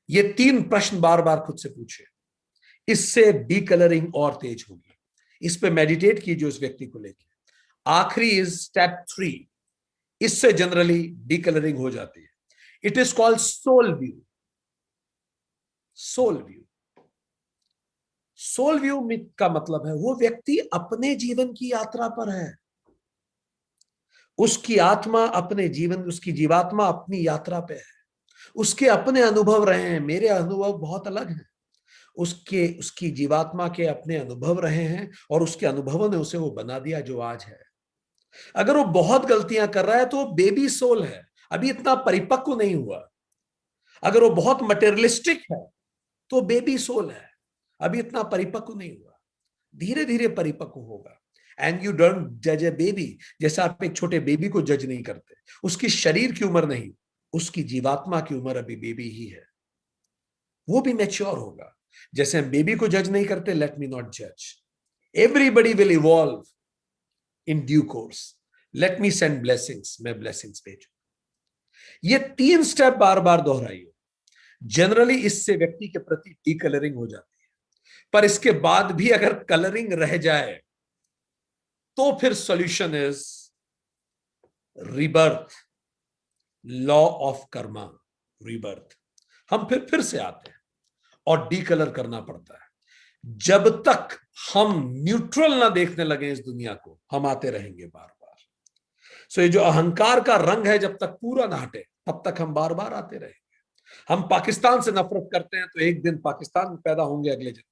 ये 3 प्रश्न बार बार खुद से पूछे, इससे डी कलरिंग और तेज होगी। इस पे मेडिटेट कीजिए उस व्यक्ति को लेकर। आखिरी इज स्टेप 3, इससे जनरली डी कलरिंग हो जाती है। It is called soul view. Soul view, soul view का मतलब है वो व्यक्ति अपने जीवन की यात्रा पर है, उसकी आत्मा अपने जीवन, उसकी जीवात्मा अपनी यात्रा पे है, उसके अपने अनुभव रहे हैं, मेरे अनुभव बहुत अलग हैं, उसकी जीवात्मा के अपने अनुभव रहे हैं और उसके अनुभवों ने उसे वो बना दिया जो आज है। अगर वो बहुत गलतियां कर रहा है तो वो बेबी सोल है, अभी इतना परिपक्व नहीं हुआ। अगर वो बहुत मटेरियलिस्टिक है तो बेबी सोल है, अभी इतना परिपक्व नहीं हुआ, धीरे धीरे परिपक्व होगा। एंड यू डोंट जज ए बेबी, जैसे आप एक छोटे बेबी को जज नहीं करते, उसकी शरीर की उम्र नहीं, उसकी जीवात्मा की उम्र अभी बेबी ही है, वो भी मैच्योर होगा। जैसे हम बेबी को जज नहीं करते, लेट मी नॉट जज, everybody will evolve in due course, let me send blessings, मैं ब्लेसिंग्स भेजू। ये 3 स्टेप बार बार दोहराइए, जनरली इससे व्यक्ति के प्रति डीकलरिंग हो जाती है। पर इसके बाद भी अगर कलरिंग रह जाए तो फिर solution is rebirth, law of Karma, rebirth. हम फिर से आते हैं और डीकलर करना पड़ता है। जब तक हम न्यूट्रल ना देखने लगे इस दुनिया को, हम आते रहेंगे बार बार। सो ये जो अहंकार का रंग है जब तक पूरा ना हटे तब तक हम बार बार आते रहेंगे। हम पाकिस्तान से नफरत करते हैं तो एक दिन पाकिस्तान में पैदा होंगे अगले जन्म,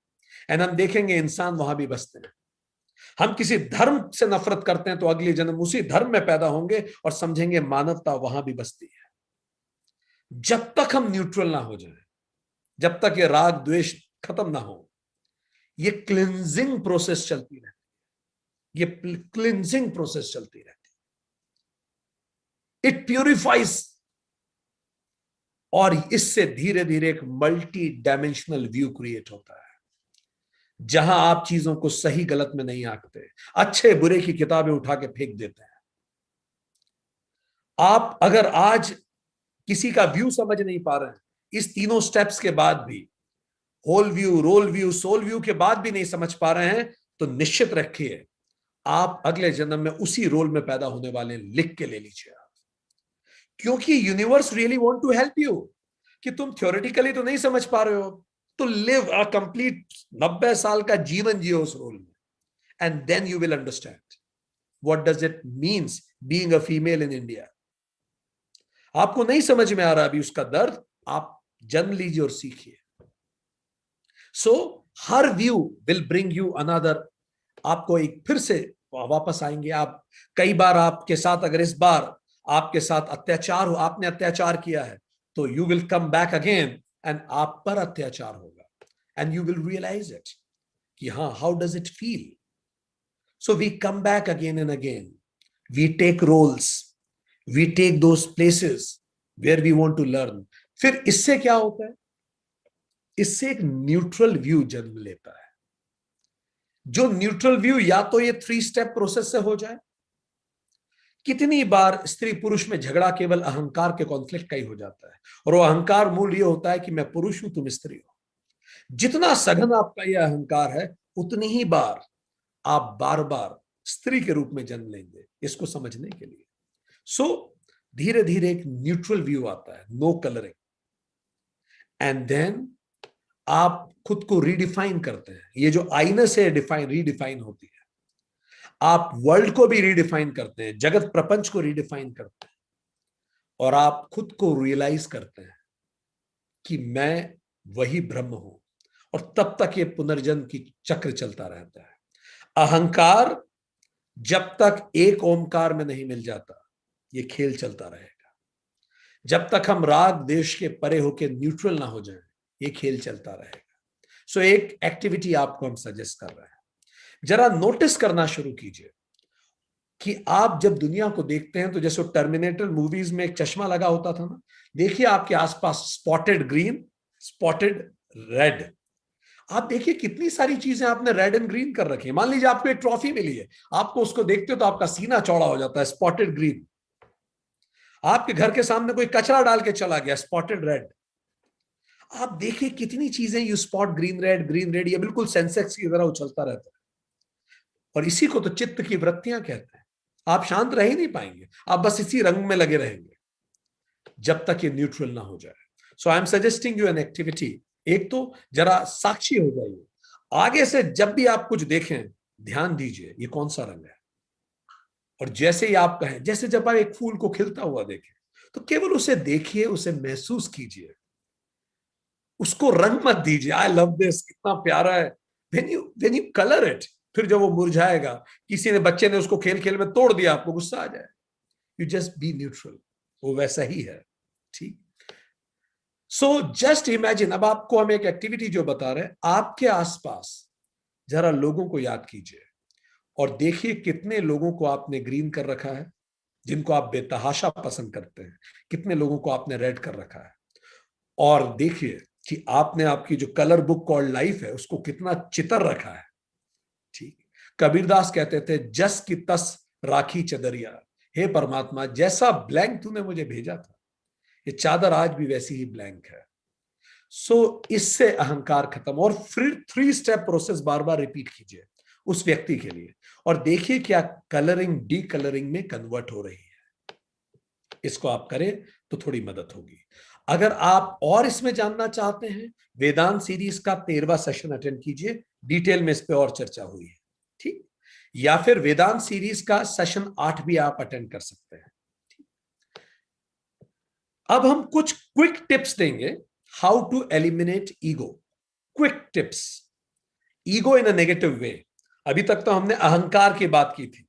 एंड हम देखेंगे इंसान वहां भी बसते हैं। हम किसी धर्म से नफरत करते हैं तो अगले जन्म उसी धर्म में पैदा होंगे और समझेंगे मानवता वहां भी बसती है। जब तक हम न्यूट्रल ना हो जाए, जब तक ये राग द्वेष खत्म ना हो, ये क्लिंजिंग प्रोसेस चलती रहती है, ये क्लिंजिंग प्रोसेस चलती रहती है, इट प्यूरिफाइज। और इससे धीरे धीरे एक मल्टी डायमेंशनल व्यू क्रिएट होता है, जहां आप चीजों को सही गलत में नहीं आंकते, अच्छे बुरे की किताबें उठा के फेंक देते हैं। आप अगर आज किसी का व्यू समझ नहीं पा रहे हैं, इस तीनों स्टेप्स के बाद भी, whole view, role view, soul view के बाद भी नहीं समझ पा रहे हैं, तो निश्चित रखिए आप अगले जन्म में उसी रोल में पैदा होने वाले हैं, लिख के ले लीजिए आप। क्योंकि universe really want to help you, कि तुम थ्योरेटिकली तो नहीं समझ पा रहे हो, तो लिव अ कंप्लीट 90 साल का जीवन जियो उस रोल में, and then you will understand what does it means being a female in India. आपको नहीं समझ में आ रहा अभी उसका दर्द, आप जन्म लीजिए और सीखिए। So her view will bring you another, आपको एक फिर से वापस आएंगे आप। कई बार आपके साथ, अगर इस बार आपके साथ अत्याचार हो, आपने अत्याचार किया है, तो you will come back again and आप पर अत्याचार होगा, and you will realise it कि हाँ, how does it feel. So we come back again and again, we take roles, we take those places where we want to learn. फिर इससे क्या होता है, इससे एक न्यूट्रल व्यू जन्म लेता है। जो न्यूट्रल व्यू, या तो ये 3 स्टेप प्रोसेस से हो जाए। कितनी बार स्त्री पुरुष में झगड़ा केवल अहंकार के कॉन्फ्लिक्ट का ही हो जाता है, और वो अहंकार मूल ये होता है कि मैं पुरुष हूं, तुम स्त्री हो। जितना सघन आपका यह अहंकार है, उतनी ही बार आप बार बार स्त्री के रूप में जन्म लेंगे, इसको समझने के लिए। सो धीरे धीरे एक न्यूट्रल व्यू आता है, नो कलरिंग, एंड देन आप खुद को रीडिफाइन करते हैं। ये जो आईने से रीडिफाइन होती है, आप वर्ल्ड को भी रीडिफाइन करते हैं, जगत प्रपंच को रीडिफाइन करते हैं, और आप खुद को रियलाइज करते हैं कि मैं वही ब्रह्म हूं। और तब तक ये पुनर्जन्म की चक्र चलता रहता है। अहंकार जब तक एक ओमकार में नहीं मिल जाता, ये खेल चलता रहेगा। जब तक हम राग देश के परे होकर न्यूट्रल ना हो जाए, ये खेल चलता रहेगा। सो एक एक्टिविटी आपको हम सजेस्ट कर रहे हैं, जरा नोटिस करना शुरू कीजिए कि आप जब दुनिया को देखते हैं, तो जैसे टर्मिनेटर मूवीज में एक चश्मा लगा होता था ना, देखिए आपके आसपास स्पॉटेड ग्रीन, स्पॉटेड रेड। आप देखिए कितनी सारी चीजें आपने रेड एंड ग्रीन कर रखी है। मान लीजिए आपको एक ट्रॉफी मिली है, आपको उसको देखते हो तो आपका सीना चौड़ा हो जाता है, स्पॉटेड ग्रीन। आपके घर के सामने कोई कचरा डाल के चला गया, स्पॉटेड रेड। आप देखिए कितनी चीजें, यू स्पॉट ग्रीन रेड, ये बिल्कुल सेंसेक्स की तरह उछलता रहता है। और इसी को तो चित्त की वृत्तियां कहते हैं। आप शांत रह ही नहीं पाएंगे, आप बस इसी रंग में लगे रहेंगे जब तक ये न्यूट्रल ना हो जाए। So I am suggesting you an activity. एक तो जरा साक्षी हो जाइए, आगे से जब भी आप कुछ देखें ध्यान दीजिए ये कौन सा रंग है। और जैसे ही आप कहें, जैसे जब आप एक फूल को खिलता हुआ देखें, तो केवल उसे देखिए, उसे महसूस कीजिए, उसको रंग मत दीजिए। आई लव दिस, कितना प्यारा है। व्हेन यू कलर इट, फिर जब वो मुरझाएगा, किसी ने बच्चे ने उसको खेल खेल में तोड़ दिया, आपको गुस्सा आ जाए, यू जस्ट बी न्यूट्रल, वो वैसा ही है। ठीक। सो जस्ट इमेजिन, अब आपको हम एक एक्टिविटी जो बता रहे हैं, आपके आसपास जरा लोगों को याद कीजिए और देखिए कितने लोगों को आपने ग्रीन कर रखा है, जिनको आप बेतहाशा पसंद करते हैं, कितने लोगों को आपने रेड कर रखा है, और देखिए कि आपने आपकी जो कलर बुक कॉल्ड लाइफ है उसको कितना चितर रखा है। ठीक। कबीरदास कहते थे, जस की तस राखी चदरिया, हे परमात्मा जैसा ब्लैंक तूने मुझे भेजा था, ये चादर आज भी वैसी ही ब्लैंक है। सो इससे अहंकार खत्म, और फिर 3 स्टेप प्रोसेस बार बार रिपीट कीजिए उस व्यक्ति के लिए, और देखिए क्या कलरिंग डी कलरिंग में कन्वर्ट हो रही है। इसको आप करें तो थोड़ी मदद होगी। अगर आप और इसमें जानना चाहते हैं, वेदांत सीरीज का 13वां सेशन अटेंड कीजिए, डिटेल में इस पे और चर्चा हुई है। ठीक। या फिर वेदांत सीरीज का सेशन 8 भी आप अटेंड कर सकते हैं। अब हम कुछ क्विक टिप्स देंगे, how to eliminate ego. Quick tips, ego in a negative way. अभी तक तो हमने अहंकार की बात की थी,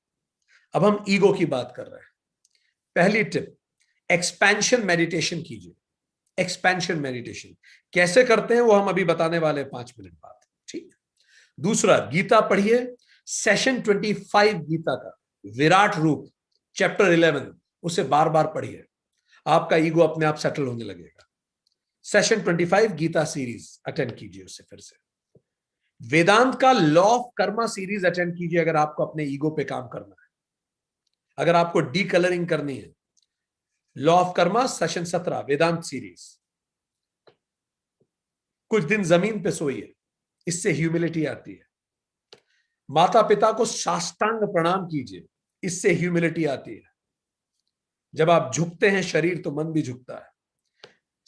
अब हम ईगो की बात कर रहे हैं। पहली टिप, एक्सपेंशन मेडिटेशन कीजिए। एक्सपेंशन मेडिटेशन कैसे करते हैं वो हम अभी बताने वाले 5 मिनट बाद। ठीक। दूसरा, गीता पढ़िए, सेशन 25 गीता का विराट रूप चैप्टर 11, उसे बार बार पढ़िए, आपका ईगो अपने आप सेटल होने लगेगा। सेशन 25 गीता सीरीज अटेंड कीजिए उससे फिर से। वेदांत का law of Karma series attend कीजिए अगर आपको अपने ईगो पे काम करना है, अगर आपको डी कलरिंग करनी है। Law of karma session 17 Vedanta series. कुछ दिन जमीन पे सोइए, इससे ह्यूमिलिटी आती है। माता पिता को साष्टांग प्रणाम कीजिए, इससे ह्यूमिलिटी आती है। जब आप झुकते हैं शरीर तो मन भी झुकता है।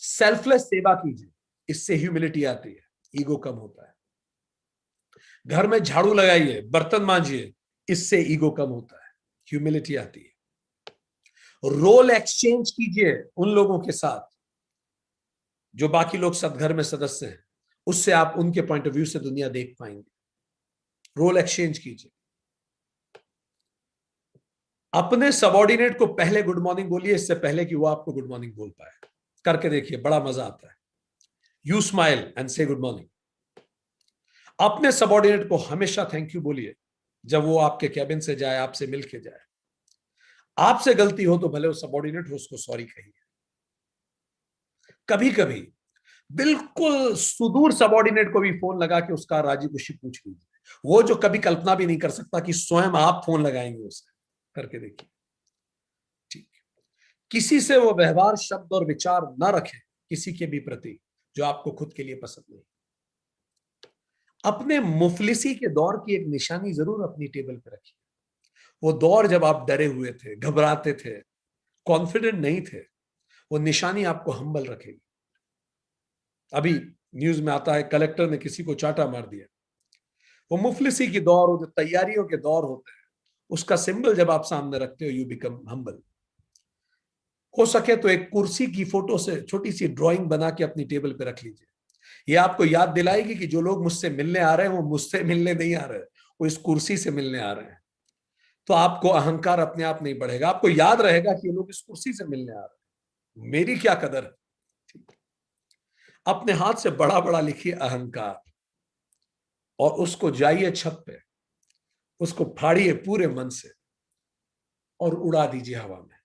सेल्फलेस सेवा कीजिए, इससे ह्यूमिलिटी आती है, ईगो कम होता है। घर में झाड़ू लगाइए, बर्तन मांजिए, इससे ईगो कम होता है, ह्यूमिलिटी आती है। रोल एक्सचेंज कीजिए उन लोगों के साथ जो बाकी लोग सदघर में सदस्य हैं, उससे आप उनके पॉइंट ऑफ व्यू से दुनिया देख पाएंगे। रोल एक्सचेंज कीजिए। अपने सबॉर्डिनेट को पहले गुड मॉर्निंग बोलिए, इससे पहले कि वो आपको गुड मॉर्निंग बोल पाए। करके देखिए, बड़ा मजा आता है। यू स्माइल एंड से गुड मॉर्निंग। अपने सबॉर्डिनेट को हमेशा थैंक यू बोलिए जब वो आपके कैबिन से जाए, आपसे मिल के जाए। आपसे गलती हो तो भले वो सबॉर्डिनेट हो, उसको सॉरी कहिए। कभी कभी बिल्कुल सुदूर सबॉर्डिनेट को भी फोन लगा के उसका राजी खुशी पूछ लीजिए, वो जो कभी कल्पना भी नहीं कर सकता कि स्वयं आप फोन लगाएंगे उसे। करके देखिए। ठीक। किसी से वो व्यवहार, शब्द और विचार ना रखें किसी के भी प्रति जो आपको खुद के लिए पसंद नहीं। अपने मुफलिसी के दौर की एक निशानी जरूर अपनी टेबल पे रखिए। वो दौर जब आप डरे हुए थे, घबराते थे, कॉन्फिडेंट नहीं थे, वो निशानी आपको हम्बल रखेगी। अभी न्यूज में आता है कलेक्टर ने किसी को चाटा मार दिया। वो मुफलिसी की दौर, वो जो तैयारियों के दौर होते हैं, उसका सिंबल जब आप सामने रखते हो, यू बिकम हम्बल। हो सके तो एक कुर्सी की फोटो से छोटी सी ड्राइंग बना के अपनी टेबल पे रख लीजिए। ये आपको याद दिलाएगी कि जो लोग मुझसे मिलने आ रहे हैं वो मुझसे मिलने नहीं आ रहे, वो इस कुर्सी से मिलने आ रहे हैं। तो आपको अहंकार अपने आप नहीं बढ़ेगा, आपको याद रहेगा कि ये लोग इस कुर्सी से मिलने आ रहे हैं, मेरी क्या कदर है। अपने हाथ से बड़ा बड़ा लिखिए अहंकार, और उसको जाइए छत पे, उसको फाड़िए पूरे मन से और उड़ा दीजिए हवा में।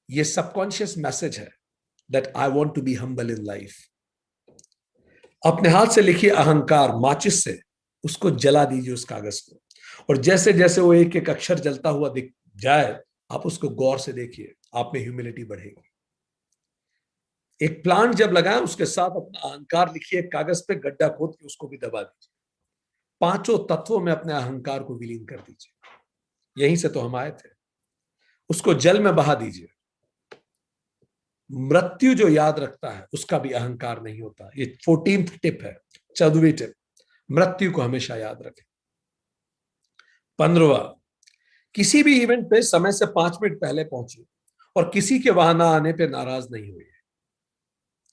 ये सबकॉन्शियस मैसेज है that I want to be humble in life. अपने हाथ से लिखिए अहंकार, माचिस से उसको जला दीजिए उस कागज को, और जैसे जैसे वो एक एक अक्षर जलता हुआ दिख जाए, आप उसको गौर से देखिए, आप में ह्यूमिलिटी बढ़ेगी। एक प्लांट जब लगाएं उसके साथ अपना अहंकार लिखिए, कागज पे गड्ढा खोद के उसको भी दबा दीजिए। 5 तत्वों में अपने अहंकार को विलीन कर दीजिए। यहीं से तो हम आए थे। उसको जल में बहा दीजिए। मृत्यु जो याद रखता है उसका भी अहंकार नहीं होता। ये 14th टिप है, 14वीं टिप, मृत्यु को हमेशा याद रखें। 15वां, किसी भी इवेंट पे समय से 5 मिनट पहले पहुंचे और किसी के वहां ना आने पे नाराज नहीं हुए,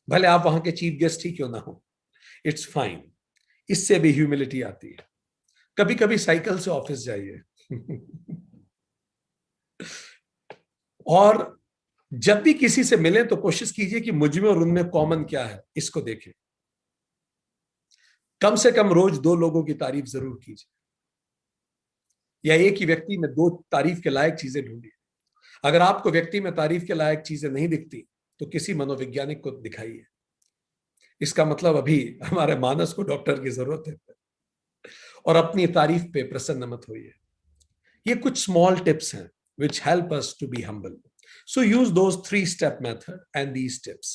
भले आप वहां के चीफ गेस्ट ही क्यों ना हो, इट्स फाइन। इससे भी ह्यूमिलिटी आती है। कभी कभी साइकिल से ऑफिस जाइए। और जब भी किसी से मिले तो कोशिश कीजिए कि मुझ में और उनमें कॉमन क्या है, इसको देखें। कम से कम रोज 2 लोगों की तारीफ जरूर कीजिए, या एक ही व्यक्ति में 2 तारीफ के लायक चीजें ढूंढिए। अगर आपको व्यक्ति में तारीफ के लायक चीजें नहीं दिखती तो किसी मनोवैज्ञानिक को दिखाइए। इसका मतलब अभी हमारे मानस को डॉक्टर की जरूरत है। और अपनी तारीफ पे प्रसन्न मत होइए। ये कुछ स्मॉल टिप्स हैं which help us to be humble. So use those 3-step method and these tips.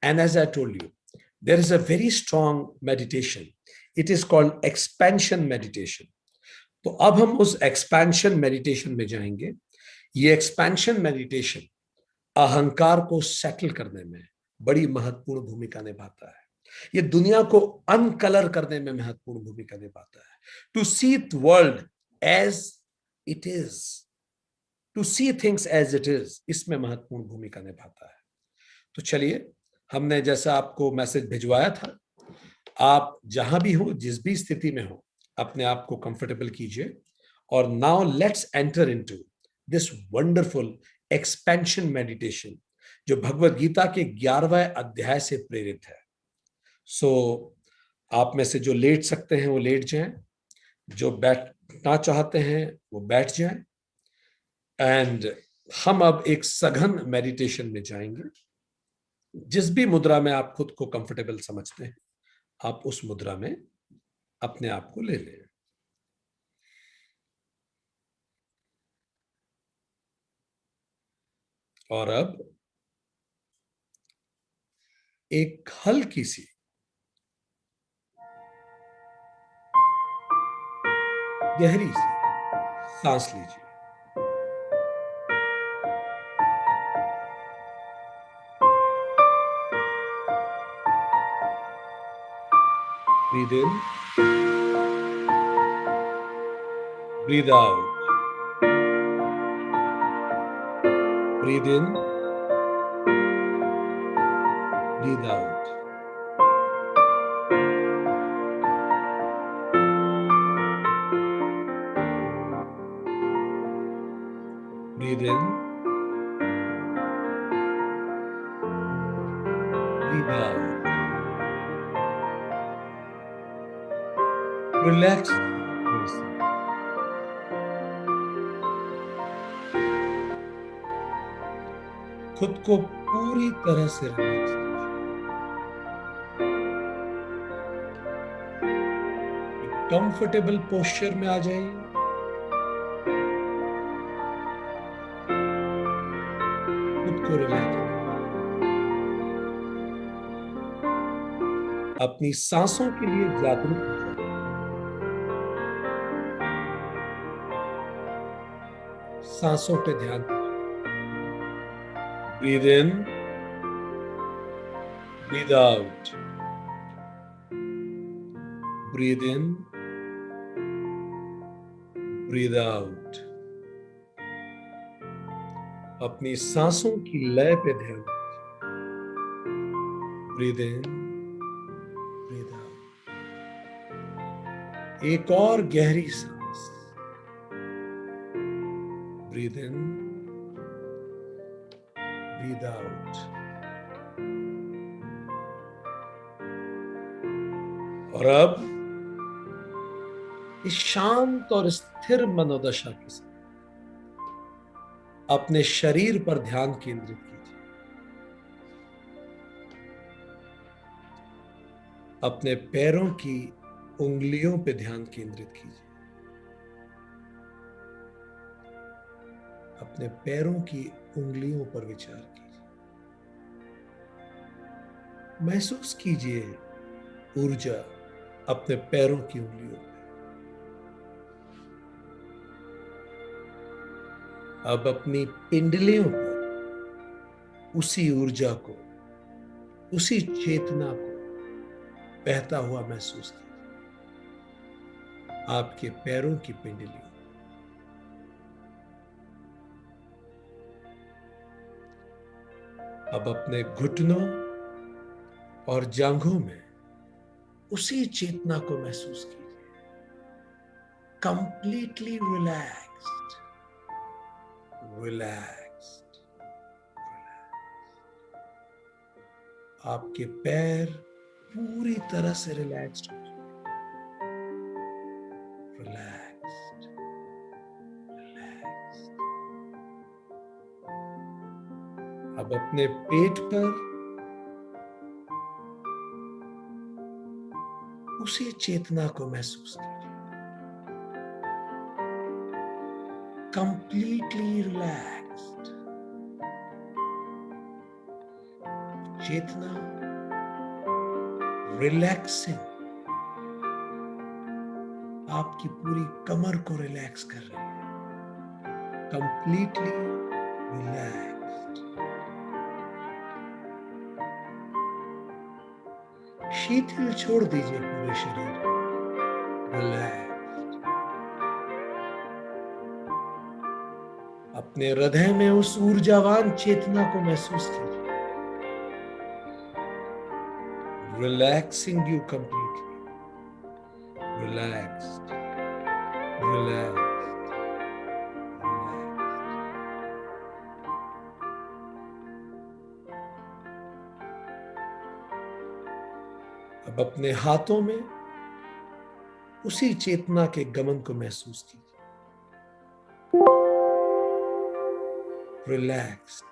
And as I told you, there is a very strong meditation. It is called expansion meditation. तो अब हम उस expansion meditation में जाएंगे। ये expansion meditation अहंकार को settle करने में बड़ी महत्वपूर्ण भूमिका निभाता है। ये दुनिया को अनकलर करने में महत्वपूर्ण भूमिका निभाता है। To see the world as it is, to see things as it is, इसमें महत्वपूर्ण भूमिका निभाता है। तो चलिए, हमने जैसा आपको मैसेज भिजवाया था, आप जहां भी हो, जिस भी स्थिति में हो, अपने आप को कंफर्टेबल कीजिए। और now let's enter into this wonderful expansion meditation, जो भगवत गीता के 11वें अध्याय से प्रेरित है। सो आप में से जो लेट सकते हैं वो लेट जाएं, जो बैठना चाहते हैं वो बैठ जाएं। एंड हम अब एक सघन मेडिटेशन में जाएंगे। जिस भी मुद्रा में आप खुद को कंफर्टेबल समझते हैं, आप उस मुद्रा में अपने आप को ले लें। और अब एक हल्की सी गहरी सी सांस लीजिए। Breathe in, breathe out, breathe in, breathe out. Breathe in, breathe out. Relax खुद को पूरी तरह से रिलैक्स, कंफर्टेबल पोस्चर में आ जाइए। खुद को रिलैक्स, अपनी सांसों के लिए जागरूक हो जाइए। सांसों पे ध्यान। Breathe in, breathe out, breathe in, breathe out. अपनी सांसों की लय पे ध्यान। Breathe in, breathe out. एक और गहरी सांस। Breathe in, breathe out. और अब इस शांत और स्थिर मनोदशा के साथ अपने शरीर पर ध्यान केंद्रित कीजिए। अपने पैरों की उंगलियों पे ध्यान केंद्रित कीजिए। अपने पैरों की उंगलियों पर विचार कीजिए। महसूस कीजिए ऊर्जा अपने पैरों की उंगलियों पे। अब अपनी पिंडलियों पर उसी ऊर्जा को, उसी चेतना को बहता हुआ महसूस कीजिए। आपके पैरों की पिंडलियों, अब अपने घुटनों और जांघों में उसी चेतना को महसूस कीजिए। Completely relaxed, relaxed. आपके पैर पूरी तरह से रिलैक्स्ड हो चुके, रिलैक्स्ड, रिलैक्स्ड। अब अपने पेट पर उसी चेतना को महसूस कीजिए, कंप्लीटली रिलैक्स्ड। चेतना रिलैक्सिंग आपकी पूरी कमर को रिलैक्स कर रही है, कंप्लीटली रिलैक्स्ड। शिथिल छोड़ दीजिए पूरे शरीर को, रिलैक्स्ड। अपने हृदय में उस ऊर्जावान चेतना को महसूस कीजिए, relaxing you completely, relaxed, relaxed, relaxed. अब अपने हाथों में उसी चेतना के गमन को महसूस कीजिए, रिलैक्स्ड,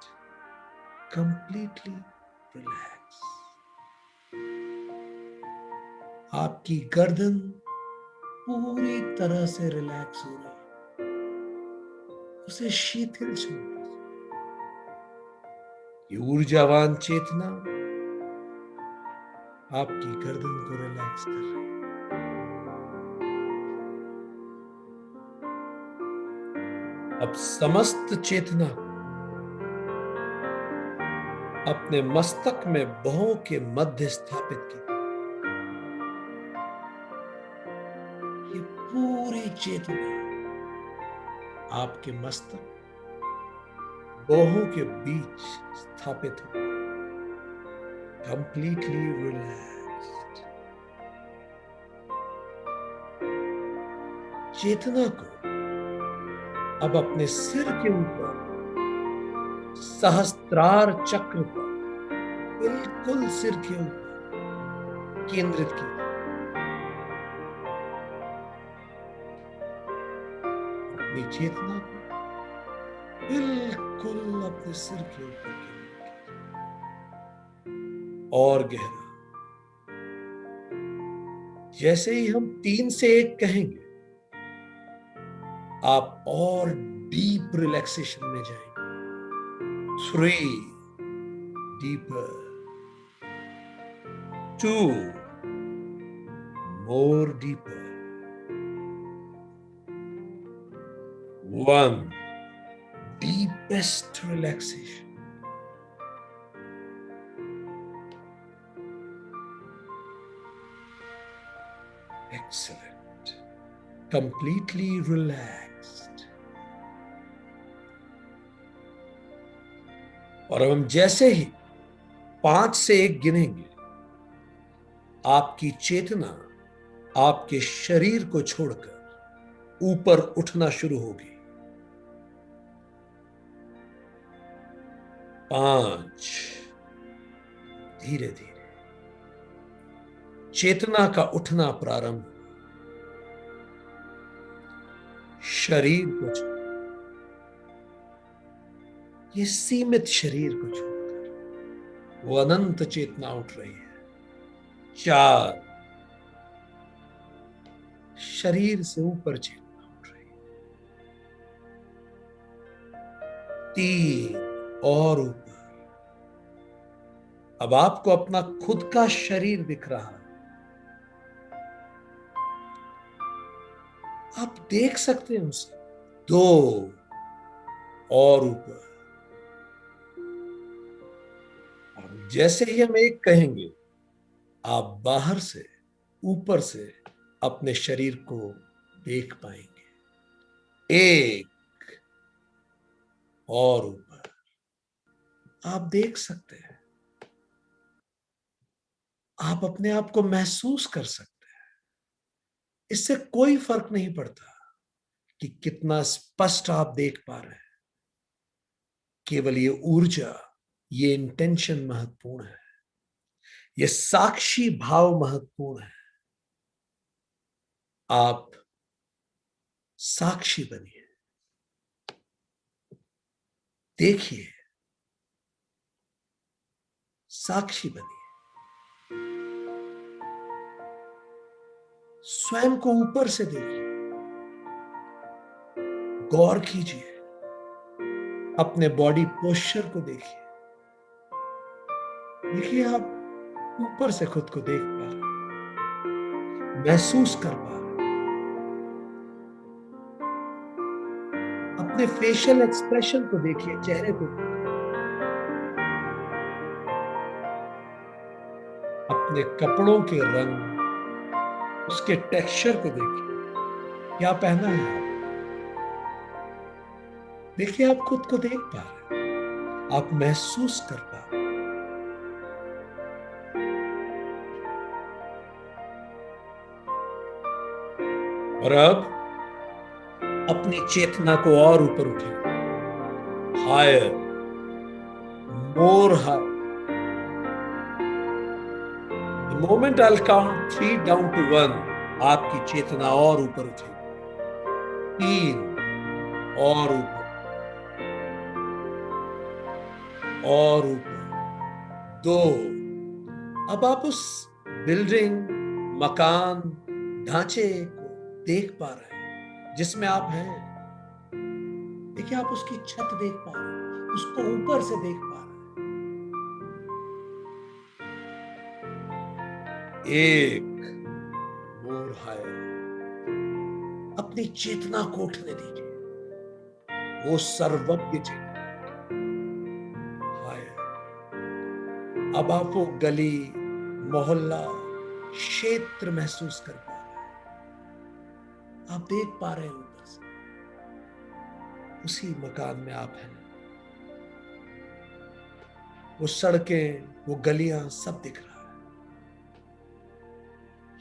कंप्लीटली रिलैक्स। आपकी गर्दन पूरी तरह से रिलैक्स हो रही है, उसे शिथिल छोड़ दीजिए। ये ऊर्जावान चेतना आपकी गर्दन को रिलैक्स कर रही है। अब समस्त चेतना अपने मस्तक में भौं के मध्य स्थापित की। ये पूरी चेतना आपके मस्तक भौहों के बीच स्थापित हो, कंप्लीटली रिलैक्स्ड। चेतना को अब अपने सिर के ऊपर सहस्त्रार चक्र पर बिल्कुल सिर के ऊपर केंद्रित कीजिए। अपनी चेतना को बिल्कुल अपने सिर के ऊपर केंद्रित कीजिए और गहरा। जैसे ही हम 3 से 1 कहेंगे, आप और डीप रिलैक्सेशन में जाएंगे। 3, deeper, 2, more deeper, 1, deepest relaxation. Excellent. Completely relaxed. और अब हम जैसे ही 5 से 1 गिनेंगे, आपकी चेतना आपके शरीर को छोड़कर ऊपर उठना शुरू होगी। 5, धीरे धीरे चेतना का उठना प्रारंभ। शरीर को छोड़, ये सीमित शरीर को छोड़कर वो अनंत चेतना उठ रही है। 4, शरीर से ऊपर चेतना उठ रही है। 3, और ऊपर। अब आपको अपना खुद का शरीर दिख रहा है, आप देख सकते हैं उसे। 2, और ऊपर। और जैसे ही हम 1 कहेंगे, आप बाहर से ऊपर से अपने शरीर को देख पाएंगे। 1, और ऊपर। आप देख सकते हैं, आप अपने आप को महसूस कर सकते हैं। इससे कोई फर्क नहीं पड़ता कि कितना स्पष्ट आप देख पा रहे हैं। केवल ये ऊर्जा, ये इंटेंशन महत्वपूर्ण है, ये साक्षी भाव महत्वपूर्ण है। आप साक्षी बनिए, देखिए, साक्षी बनिए, स्वयं को ऊपर से देखिए, गौर कीजिए, अपने बॉडी पोस्चर को देखिए। देखिए, आप ऊपर से खुद को देख पा रहे हैं, महसूस कर पा रहे हैं। अपने फेशियल एक्सप्रेशन को देखिए, चेहरे को देखिए, अपने कपड़ों के रंग, उसके टेक्सचर को देखिए। क्या पहना है आप? देखिए, आप खुद को देख पा रहे हैं, आप महसूस कर पा रहे हैं। और अब अपनी चेतना को और ऊपर उठाएं, higher, more higher. The moment I will count 3 down to 1, आपकी चेतना और ऊपर उठेगी। 3 और ऊपर, और ऊपर, 2। अब आप उस बिल्डिंग, मकान, ढांचे को देख पा रहे हैं जिसमें आप हैं। देखिए, आप उसकी छत देख पा रहे हैं, उसको ऊपर से देख पा रहे हैं। 1 मोर हायर। अपनी चेतना को उठने दीजिए, वो सर्वज्ञ चेतना। हायर। अब आप वो गली, मोहल्ला, क्षेत्र महसूस कर पा रहे हैं। आप देख पा रहे हैं ऊपर से, उसी मकान में आप हैं। वो सड़कें, वो गलियां, सब दिख रहा है।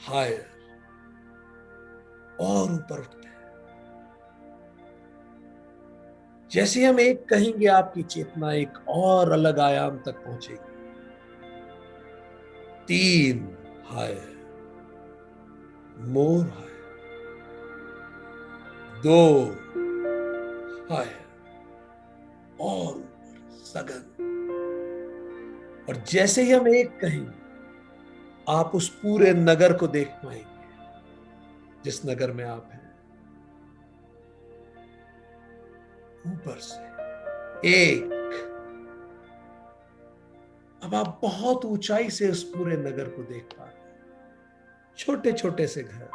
हायर, और ऊपर उठते हैं। जैसे हम 1 कहेंगे, आपकी चेतना एक और अलग आयाम तक पहुंचेगी। 3 हायर, मोर हायर। 2 हायर, और ऊपर, सघन। और जैसे ही हम 1 कहेंगे, आप उस पूरे नगर को देख पाएंगे जिस नगर में आप हैं। ऊपर से 1। अब आप बहुत ऊंचाई से उस पूरे नगर को देख पा रहे हैं। छोटे छोटे से घर,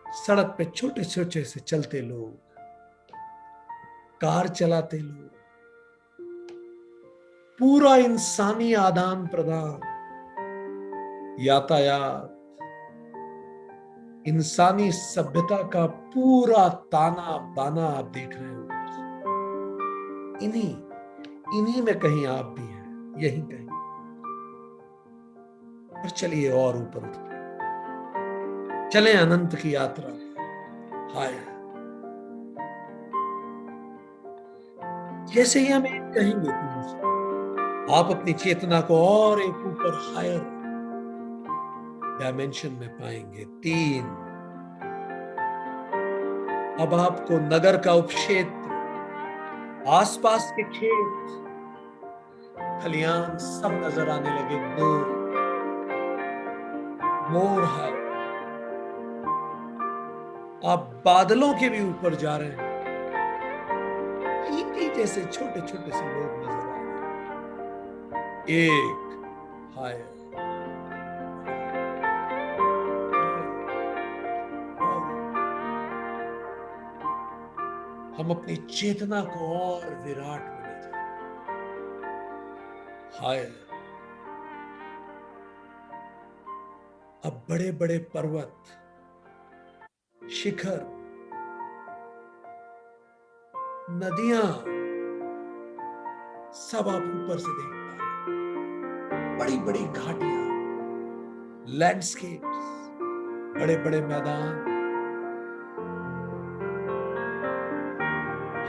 सड़क पे छोटे छोटे से चलते लोग, कार चलाते लोग, पूरा इंसानी आदान प्रदान, यातायात, इंसानी सभ्यता का पूरा ताना बाना आप देख रहे हो। इन्हीं इन्हीं में कहीं आप भी हैं, यहीं कहीं। और चलिए और ऊपर उठते हैं, चलें अनंत की यात्रा। हाय। जैसे ही हम 1 कहेंगे, आप अपनी चेतना को और एक ऊपर हायर डायमेंशन में पाएंगे। 3। अब आपको नगर का उपक्षेत्र, आसपास के खेत, खलियान सब नजर आने लगे। 2 मोर हायर। आप बादलों के भी ऊपर जा रहे हैं। चींटी जैसे छोटे छोटे से लोग नजर आ रहे हैं। 1 हायर, हम अपनी चेतना को और विराट में ले जाए। हायर। अब बड़े बड़े पर्वत, शिखर, नदियां, सब आप ऊपर से देख पा रहे हैं। बड़ी बड़ी घाटियां, लैंडस्केप्स, बड़े बड़े मैदान,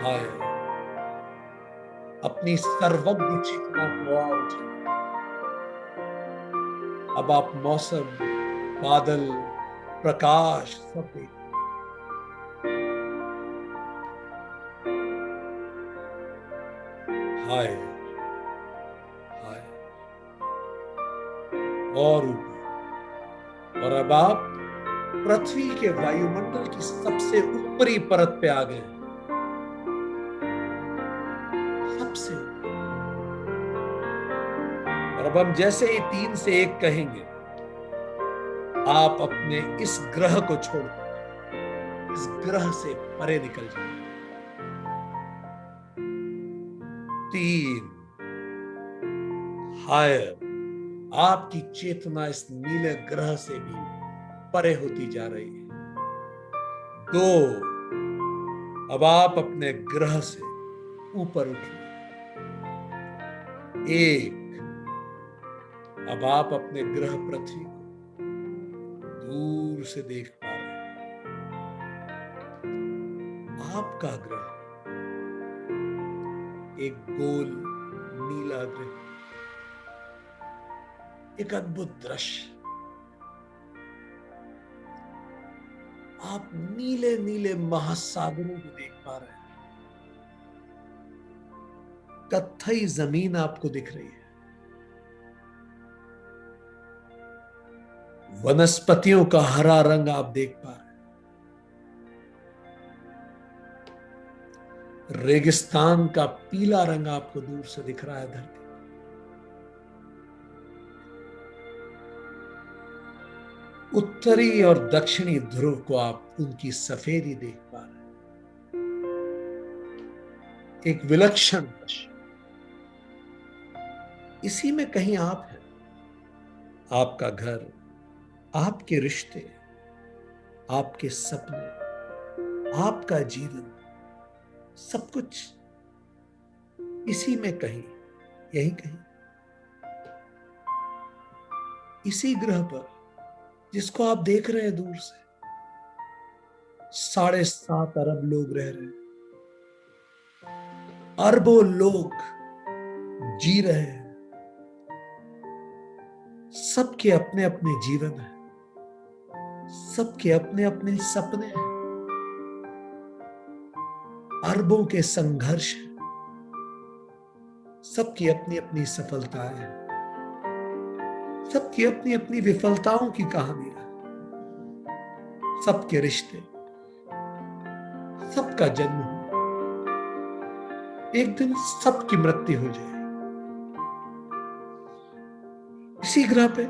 हाय, अपनी सर्वज्ञ चेतना को और उठाएं। अब आप मौसम, बादल, प्रकाश सब देख। हाय हाय, और ऊपर। और अब आप पृथ्वी के वायुमंडल की सबसे ऊपरी परत पे आ गए हैं। सबसे ऊपर। और अब हम जैसे ही 3 से 1 कहेंगे, आप अपने इस ग्रह को छोड़ इस ग्रह से परे निकल जाए। 3। हायर, आपकी चेतना इस नीले ग्रह से भी परे होती जा रही है। 2। अब आप अपने ग्रह से ऊपर उठिए। 1। अब आप अपने ग्रह पृथ्वी को दूर से देख पा रहे हैं। आपका ग्रह एक गोल नीला ग्रह, एक अद्भुत दृश्य। आप नीले नीले महासागरों को देख पा रहे हैं। कत्थई जमीन आपको दिख रही है। वनस्पतियों का हरा रंग आप देख पा रहे हैं। रेगिस्तान का पीला रंग आपको दूर से दिख रहा है। धरती, उत्तरी और दक्षिणी ध्रुव को आप उनकी सफेदी देख पा रहे हैं। एक विलक्षण दृश्य। इसी में कहीं आप हैं। आपका घर, आपके रिश्ते, आपके सपने, आपका जीवन, सब कुछ इसी में कहीं, यही कहीं, इसी ग्रह पर जिसको आप देख रहे हैं दूर से। 7.5 अरब लोग रह रहे हैं। अरबों लोग जी रहे हैं। सबके अपने अपने जीवन है। सबके अपने अपने सपने हैं। अरबों के संघर्ष हैं। सबकी अपनी अपनी सफलताएं हैं। सबकी अपनी अपनी विफलताओं की कहानियां। सबके रिश्ते, सबका जन्म हो, एक दिन सबकी मृत्यु हो जाए। इसी ग्रह पे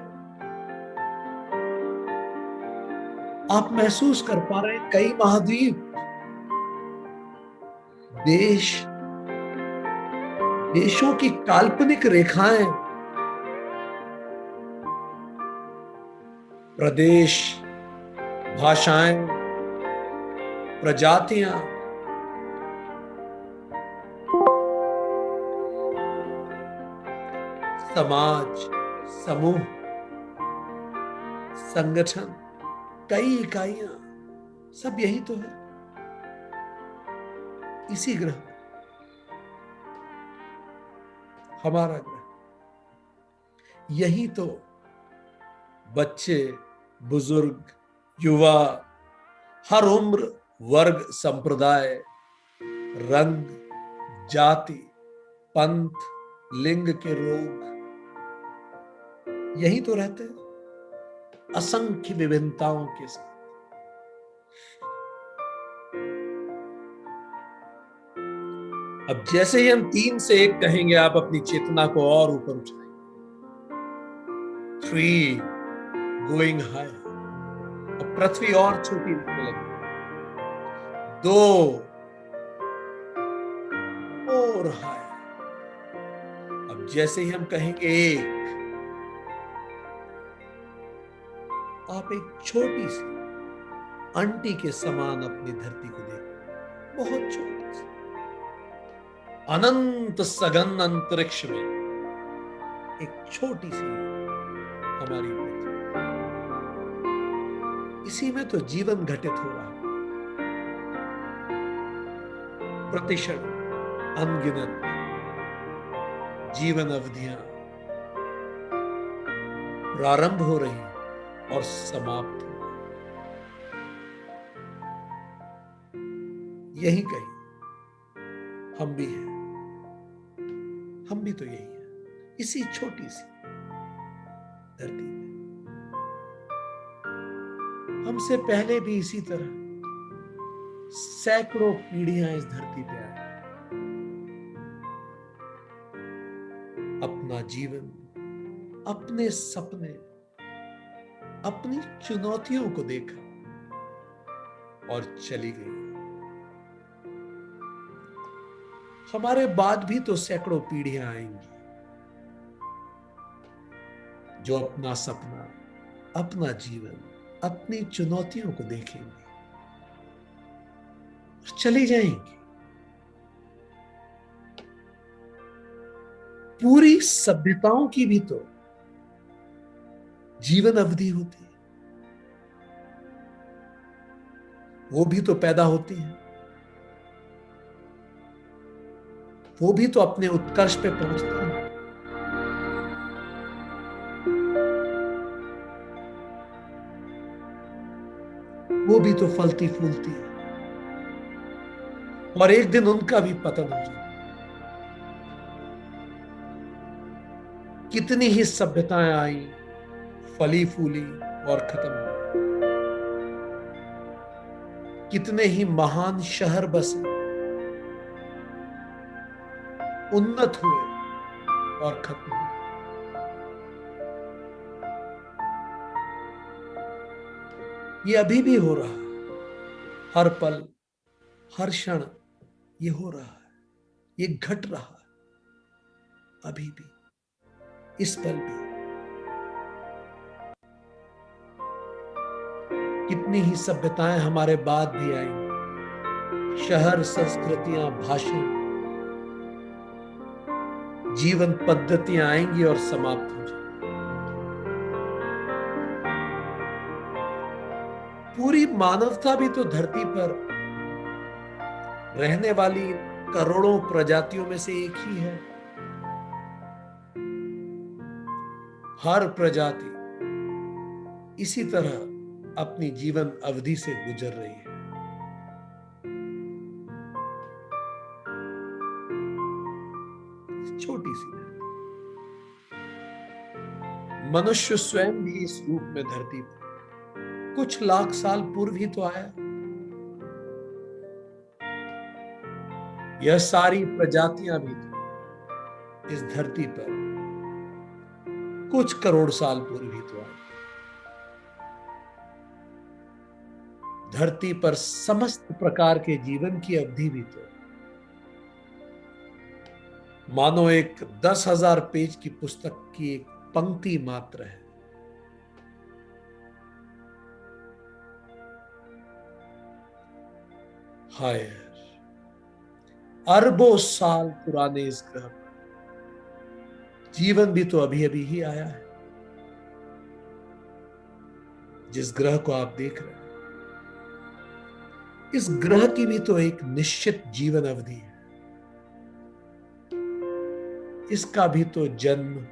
आप महसूस कर पा रहे हैं कई महाद्वीप, देशों की काल्पनिक रेखाएं, प्रदेश, भाषाएं, प्रजातियां, समाज, समूह, संगठन, कई इकाइयां, सब यही तो है। इसी ग्रह पर हमारा ग्रह, यही तो बच्चे, बुजुर्ग, युवा, हर उम्र, वर्ग, संप्रदाय, रंग, जाति, पंथ, लिंग के लोग यही तो रहते हैं असंख्य विभिन्नताओं के साथ। अब जैसे ही हम 3 से 1 कहेंगे, आप अपनी चेतना को और ऊपर उठाएंगे। 3, गोइंग हायर। अब पृथ्वी और छोटी दिखने लगी। 2, और हायर। अब जैसे ही हम कहेंगे 1, आप एक छोटी सी आंटी के समान अपनी धरती को देखो। बहुत छोटी सी, अनंत सघन अंतरिक्ष में एक छोटी सी हमारी पृथ्वी। इसी में तो जीवन घटित हो रहा है। प्रतिशत अनगिनत जीवन अवधियां प्रारंभ हो रही और समाप्त हो रही। यही कहीं हम भी हैं, हम भी तो यही हैं, इसी छोटी सी धरती में। हमसे पहले भी इसी तरह सैकड़ों पीढ़ियां इस धरती पे आई, अपना जीवन, अपने सपने, अपनी चुनौतियों को देखा और चली गई। हमारे बाद भी तो सैकड़ों पीढ़ियां आएंगी जो अपना सपना, अपना जीवन, अपनी चुनौतियों को देखेंगे और चली जाएंगी। पूरी सभ्यताओं की भी तो जीवन अवधि होती है, वो भी तो पैदा होती है, वो भी तो अपने उत्कर्ष पे पहुंचती है। वो भी तो फलती फूलती है और एक दिन उनका भी पतन हो जाता है। कितनी ही सभ्यताएं आई, फली फूली और खत्म हो गई। कितने ही महान शहर बसे, उन्नत हुए और खत्म हुए। ये अभी भी हो रहा है, हर पल हर क्षण ये हो रहा है, ये घट रहा है, अभी भी, इस पल भी। कितनी ही सभ्यताएं हमारे बाद भी आएंगी, शहर, संस्कृतियां, भाषण, जीवन पद्धतियां आएंगी और समाप्त हो जाएंगी। पूरी मानवता भी तो धरती पर रहने वाली करोड़ों प्रजातियों में से एक ही है। हर प्रजाति इसी तरह अपनी जीवन अवधि से गुजर रही है। छोटी सी मनुष्य स्वयं भी इस रूप में धरती पर कुछ लाख साल पूर्व ही तो आया। यह सारी प्रजातियां भी तो इस धरती पर कुछ करोड़ साल पूर्व ही तो आई। धरती पर समस्त प्रकार के जीवन की अवधि भी तो मानो एक 10,000 पेज की पुस्तक की एक पंक्ति मात्र है। हाय, अरबों साल पुराने इस ग्रह पर जीवन भी तो अभी अभी ही आया है। जिस ग्रह को आप देख रहे हैं, इस ग्रह की भी तो एक निश्चित जीवन अवधि है। इसका भी तो जन्म,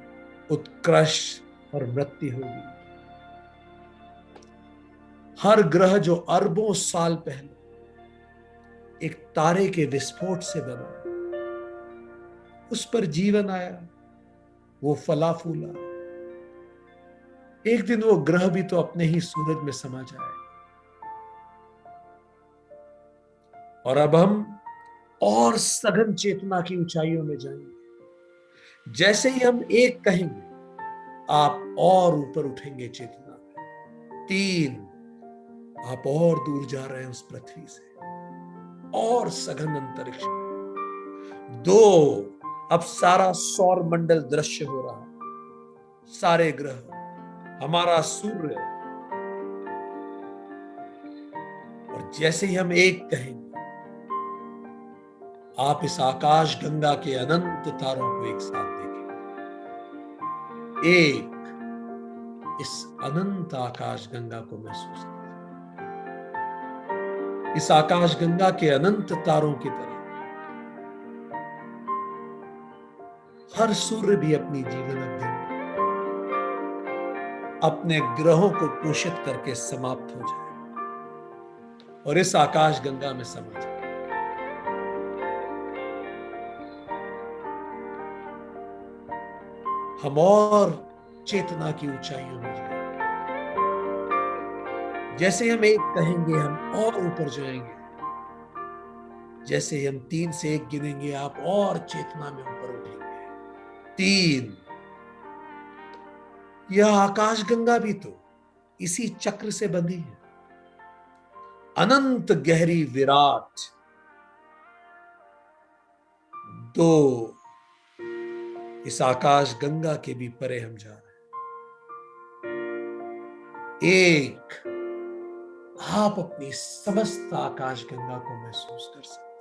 उत्कर्ष और मृत्यु होगी। हर ग्रह जो अरबों साल पहले एक तारे के विस्फोट से बना, उस पर जीवन आया, वो फला फूला। एक दिन वो ग्रह भी तो अपने ही सूरज में समा जाएगा। और अब हम और सघन चेतना की ऊंचाइयों में जाएंगे। जैसे ही हम एक कहेंगे, आप और ऊपर उठेंगे चेतना में। 3, आप और दूर जा रहे हैं उस पृथ्वी से, और सघन अंतरिक्ष में। 2, अब सारा सौर मंडल दृश्य हो रहा है, सारे ग्रह, हमारा सूर्य। और जैसे ही हम एक कहेंगे, आप इस आकाश गंगा के अनंत तारों को एक साथ देखेंगे। एक, इस अनंत आकाश गंगा को महसूस करें। इस आकाश गंगा के अनंत तारों की तरह हर सूर्य भी अपनी जीवन अवधि में अपने ग्रहों को पोषित करके समाप्त हो जाए और इस आकाश गंगा में समा जाए। हम और चेतना की ऊंचाइयों में जाएंगे। जैसे हम एक कहेंगे हम और ऊपर जाएंगे। जैसे हम 3 से 1 गिनेंगे आप और चेतना में ऊपर उठेंगे। 3। यह आकाश गंगा भी तो इसी चक्र से बंधी है। अनंत गहरी विराट। 2। इस आकाश गंगा के भी परे हम जा रहे हैं। 1। आप अपनी समस्त आकाश गंगा को महसूस कर सकते हैं।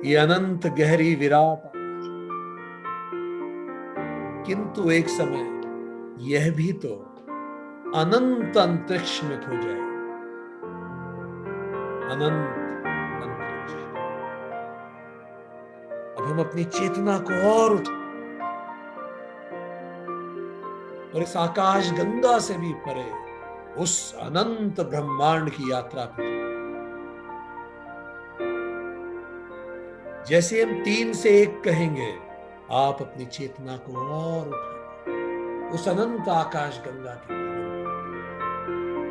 ये अनंत गहरी विराट। किंतु एक समय यह भी तो अनंत अंतरिक्ष में खो जाए। अनंत अंतरिक्ष। अब हम अपनी चेतना को और उठा और इस आकाश गंगा से भी परे उस अनंत ब्रह्मांड की यात्रा पर। जैसे हम 3 से 1 कहेंगे आप अपनी चेतना को और उठा उस अनंत आकाश गंगा के।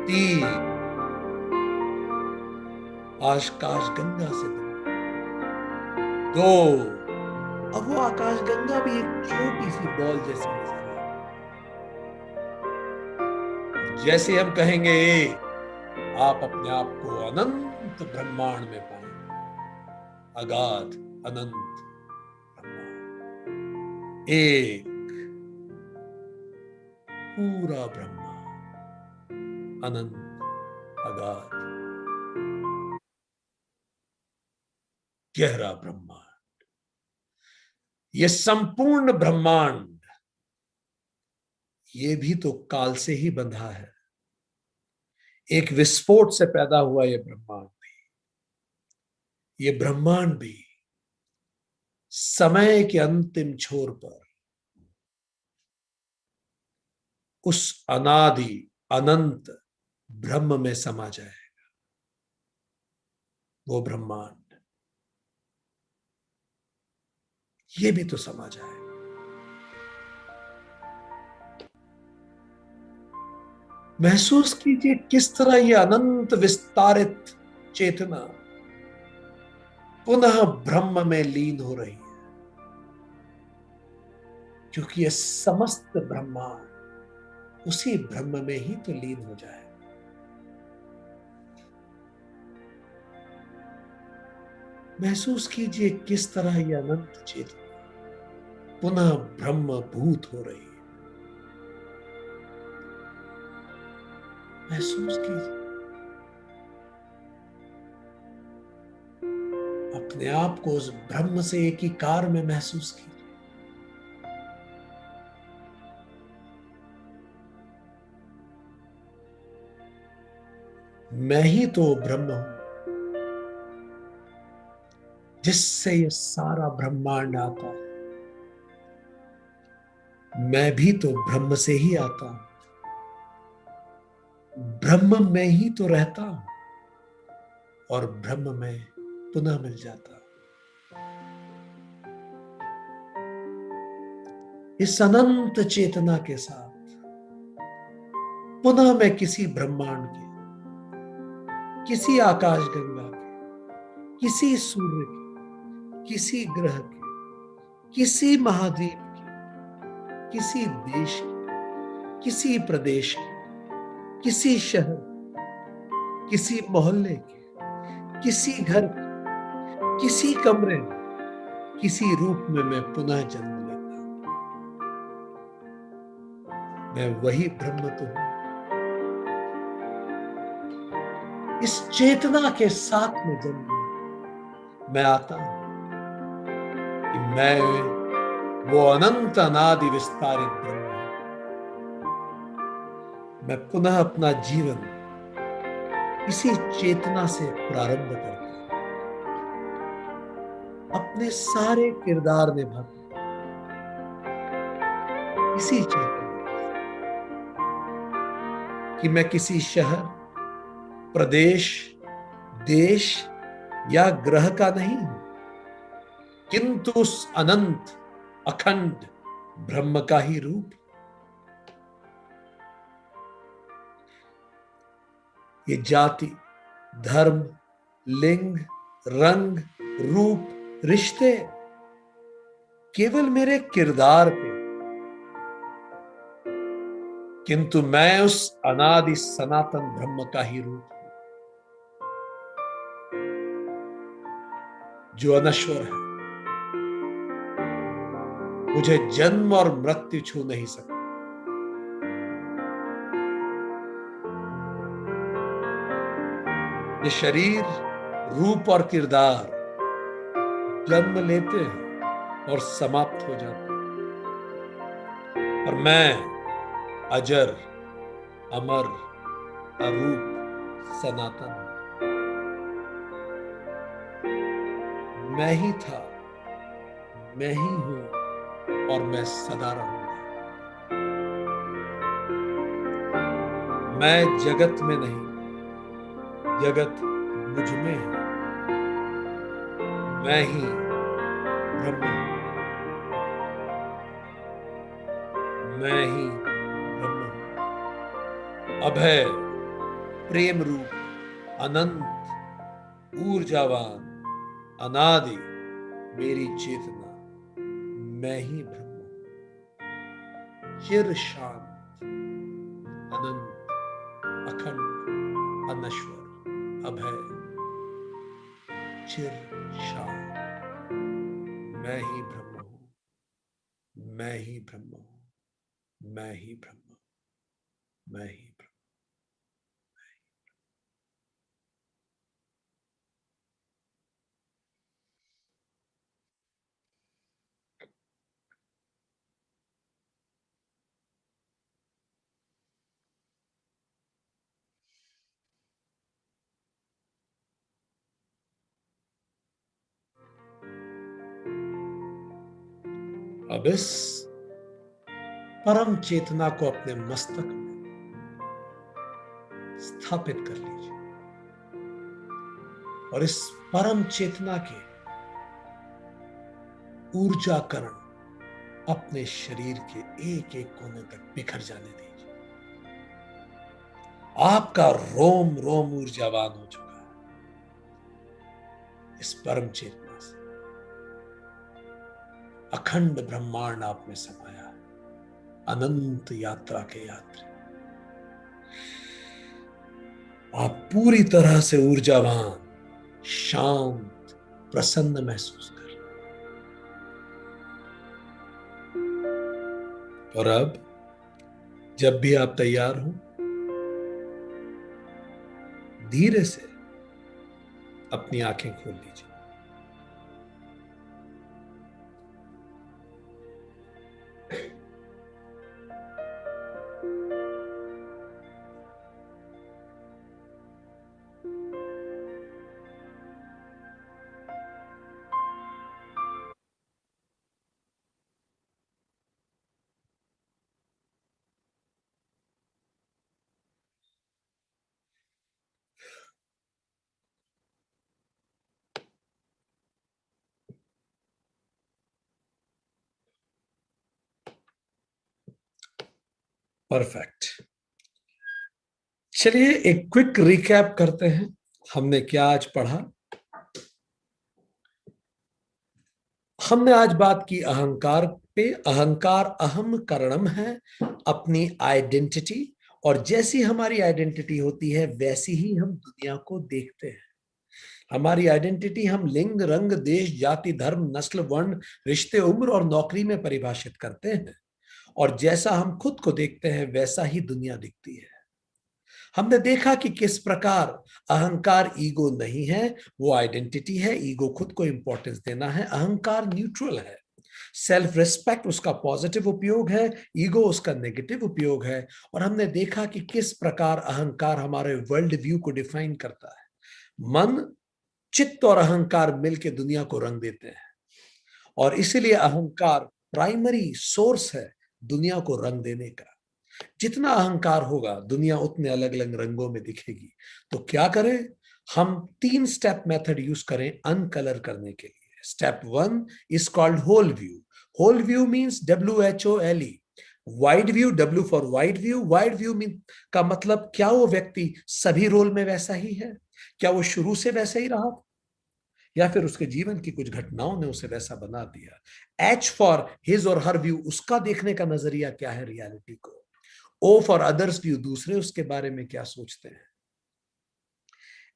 3। आकाश गंगा से 2। अब वो आकाश गंगा भी एक छोटी सी बॉल जैसी नजर है। जैसे हम कहेंगे आप अपने आप को अनंत ब्रह्मांड में पाएंगे। अगाध अनंत ब्रह्मांड। 1। पूरा ब्रह्मांड अनंत अगाध गहरा ब्रह्मांड। यह संपूर्ण ब्रह्मांड ये भी तो काल से ही बंधा है। एक विस्फोट से पैदा हुआ यह ब्रह्मांड भी। यह ब्रह्मांड भी समय के अंतिम छोर पर उस अनादि अनंत ब्रह्म में समा जाएगा। वो ब्रह्मांड ये भी तो समा जाएगा। महसूस कीजिए किस तरह यह अनंत विस्तारित चेतना पुनः ब्रह्म में लीन हो रही है। क्योंकि यह समस्त ब्रह्मांड उसी ब्रह्म में ही तो लीन हो जाए। महसूस कीजिए किस तरह यह अनंत चेतना पुनः ब्रह्म भूत हो रही है। महसूस कीजिए अपने आप को उस ब्रह्म से एकीकार में महसूस कीजिए। मैं ही तो ब्रह्म हूं जिससे ये सारा ब्रह्मांड आता है। मैं भी तो ब्रह्म से ही आता हूं। ब्रह्म में ही तो रहता हूं और ब्रह्म में पुनः मिल जाता हूं। इस अनंत चेतना के साथ पुनः मैं किसी ब्रह्मांड के, किसी आकाश गंगा के, किसी सूर्य के, किसी ग्रह के, किसी महाद्वीप के, किसी देश के, किसी प्रदेश के, किसी शहर, किसी मोहल्ले के, किसी घर के, किसी कमरे में, किसी रूप में मैं पुनः जन्म लेता हूं। मैं वही ब्रह्म तो हूं। इस चेतना के साथ में जन्म मैं आता हूं कि मैं वो अनंत अनादि विस्तारित ब्रह्म हूं। मैं पुनः अपना जीवन इसी चेतना से प्रारंभ करता हूं। अब अपने सारे किरदार निभा इसी चेतना कि मैं किसी शहर, प्रदेश, देश या ग्रह का नहीं हूं, किंतु उस अनंत अखंड ब्रह्म का ही रूप। ये जाति, धर्म, लिंग, रंग, रूप, रिश्ते केवल मेरे किरदार के, किंतु मैं उस अनादि सनातन ब्रह्म का ही रूप हूं जो अनश्वर है। मुझे जन्म और मृत्यु छू नहीं सकता। ये शरीर, रूप और किरदार जन्म लेते हैं और समाप्त हो जाते हैं, और मैं अजर, अमर, अरूप, सनातन मैं ही था, मैं ही हूं और मैं सदा रहूंगा। मैं जगत में नहीं, जगत मुझ में है। मैं ही ब्रह्म हूं, मैं ही ब्रह्म हूं। अभय, प्रेम रूप, अनंत, ऊर्जावान, अनादि मेरी चेतना, मैं ही ब्रह्म हूं। चिर शांत, अनंत, अखंड, अनश्वर, अभय, चिर शांत, मैं ही ब्रह्म हूं, मैं ही ब्रह्म हूं, मैं ही ब्रह्म हूं, मैं ही ब्रह्म। अब इस परम चेतना को अपने मस्तक में स्थापित कर लीजिए और इस परम चेतना के ऊर्जाकरण अपने शरीर के एक एक कोने तक बिखर जाने दीजिए। आपका रोम रोम ऊर्जावान हो चुका है इस परम चेतना से। अखंड ब्रह्मांड आप में समाया है, अनंत यात्रा के यात्री। आप पूरी तरह से ऊर्जावान, शांत, प्रसन्न महसूस कर रहे हैं। और अब जब भी आप तैयार हो, धीरे से अपनी आंखें खोल लीजिए। परफेक्ट। चलिए एक क्विक रिकैप करते हैं, हमने क्या आज पढ़ा। हमने आज बात की अहंकार पे। अहंकार अहम करणम है, अपनी आइडेंटिटी, और जैसी हमारी आइडेंटिटी होती है वैसी ही हम दुनिया को देखते हैं। हमारी आइडेंटिटी हम लिंग, रंग, देश, जाति, धर्म, नस्ल, वर्ण, रिश्ते, उम्र और नौकरी में परिभाषित करते हैं, और जैसा हम खुद को देखते हैं वैसा ही दुनिया दिखती है। हमने देखा कि किस प्रकार अहंकार ईगो नहीं है, वो आइडेंटिटी है। ईगो खुद को इंपॉर्टेंस देना है, अहंकार न्यूट्रल है। सेल्फ रिस्पेक्ट उसका पॉजिटिव उपयोग है, ईगो उसका नेगेटिव उपयोग है। और हमने देखा कि किस प्रकार अहंकार हमारे वर्ल्ड व्यू को डिफाइन करता है। मन, चित्त और अहंकार मिलकर दुनिया को रंग देते हैं। और इसीलिए अहंकार प्राइमरी सोर्स है दुनिया को रंग देने का। जितना अहंकार होगा दुनिया उतने अलग अलग रंगों में दिखेगी। तो क्या करें, हम 3 स्टेप मेथड यूज करें अनकलर करने के लिए। Step 1 is called whole view. Whole view means WHOLE, wide view, W for wide view. Wide view mean का मतलब क्या वो व्यक्ति सभी रोल में वैसा ही है, क्या वो शुरू से वैसा ही रहा, या फिर उसके जीवन की कुछ घटनाओं ने उसे वैसा बना दिया। H फॉर हिज और हर व्यू, उसका देखने का नजरिया क्या है रियलिटी को। O फॉर अदर्स व्यू, दूसरे उसके बारे में क्या सोचते हैं।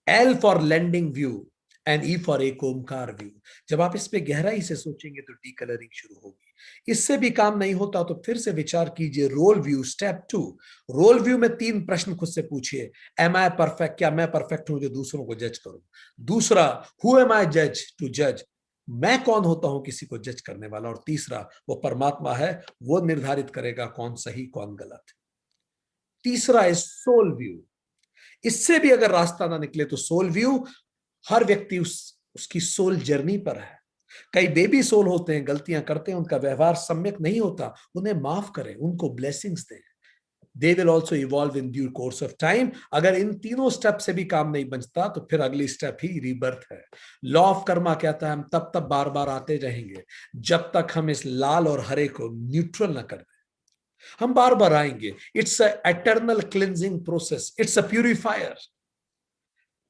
L for landing view and E for एक ओमकार व्यू। जब आप इस पे गहराई से सोचेंगे तो डी कलरिंग शुरू होगी। इससे भी काम नहीं होता तो फिर से विचार कीजिए role view. Step 2, role view में 3 प्रश्न खुद से पूछिए। एम आई परफेक्ट, क्या मैं परफेक्ट हूं जो दूसरों को जज करूं। दूसरा, हु एम आई जज टू जज, मैं कौन होता हूं किसी को जज करने वाला। और तीसरा, वो परमात्मा है, वो निर्धारित करेगा कौन सही कौन गलत। तीसरा है सोल व्यू। इससे भी अगर रास्ता ना निकले तो सोल व्यू, हर व्यक्ति उसकी सोल जर्नी पर है। कई बेबी सोल होते हैं, गलतियां करते हैं, उनका व्यवहार सम्यक नहीं होता, उन्हें माफ करें, उनको ब्लेसिंग्स दें। They will also evolve in due course of time. अगर इन तीनों स्टेप से भी काम नहीं बचता तो फिर अगली स्टेप ही रीबर्थ है। लॉ ऑफ कर्मा कहता है हम तब तब बार बार आते रहेंगे जब तक हम इस लाल और हरे को न्यूट्रल ना कर दें। हम बार बार आएंगे। It's a eternal cleansing process, it's a purifier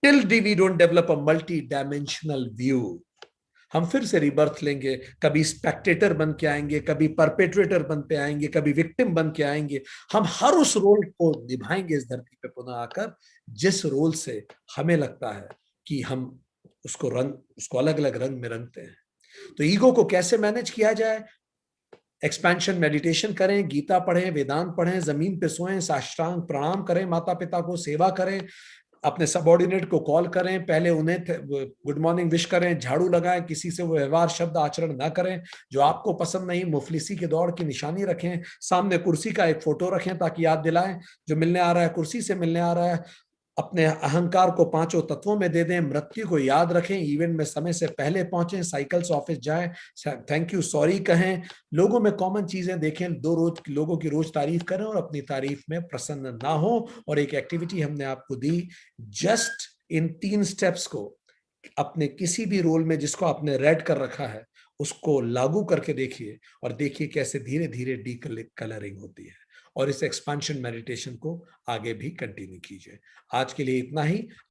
till we don't develop a multi dimensional view. हम फिर से रिबर्थ लेंगे, कभी स्पेक्टेटर बन के आएंगे, कभी परपेट्रेटर बन के आएंगे, कभी विक्टिम बन के आएंगे। हम हर उस रोल को निभाएंगे इस धरती पे पुनः आकर जिस रोल से हमें लगता है कि हम उसको अलग अलग रंग में रंगते हैं। तो ईगो को कैसे मैनेज किया जाए? एक्सपेंशन मेडिटेशन करें, गीता पढ़ें, वेदांत पढ़ें, जमीन पे सोएं, साष्टांग प्रणाम करें, माता पिता को सेवा करें, अपने सबऑर्डिनेट को कॉल करें, पहले उन्हें गुड मॉर्निंग विश करें, झाड़ू लगाएं, किसी से वो व्यवहार शब्द आचरण ना करें जो आपको पसंद नहीं, मुफलिसी के दौड़ की निशानी रखें, सामने कुर्सी का एक फोटो रखें ताकि याद दिलाएं जो मिलने आ रहा है कुर्सी से मिलने आ रहा है। अपने अहंकार को 5 तत्वों में दे दें, मृत्यु को याद रखें, इवेंट में समय से पहले पहुंचे, साइकिल से ऑफिस जाएं, थैंक यू सॉरी कहें, लोगों में कॉमन चीजें देखें, लोगों की रोज तारीफ करें और अपनी तारीफ में प्रसन्न ना हो। और एक एक्टिविटी हमने आपको दी, जस्ट इन 3 स्टेप्स को अपने किसी भी रोल में जिसको आपने रेड कर रखा है उसको लागू करके देखिए और देखिए कैसे धीरे धीरे डी कलरिंग होती है। और इस एक्सपेंशन मेडिटेशन को आगे भी कंटिन्यू कीजिए। आज के लिए इतना ही।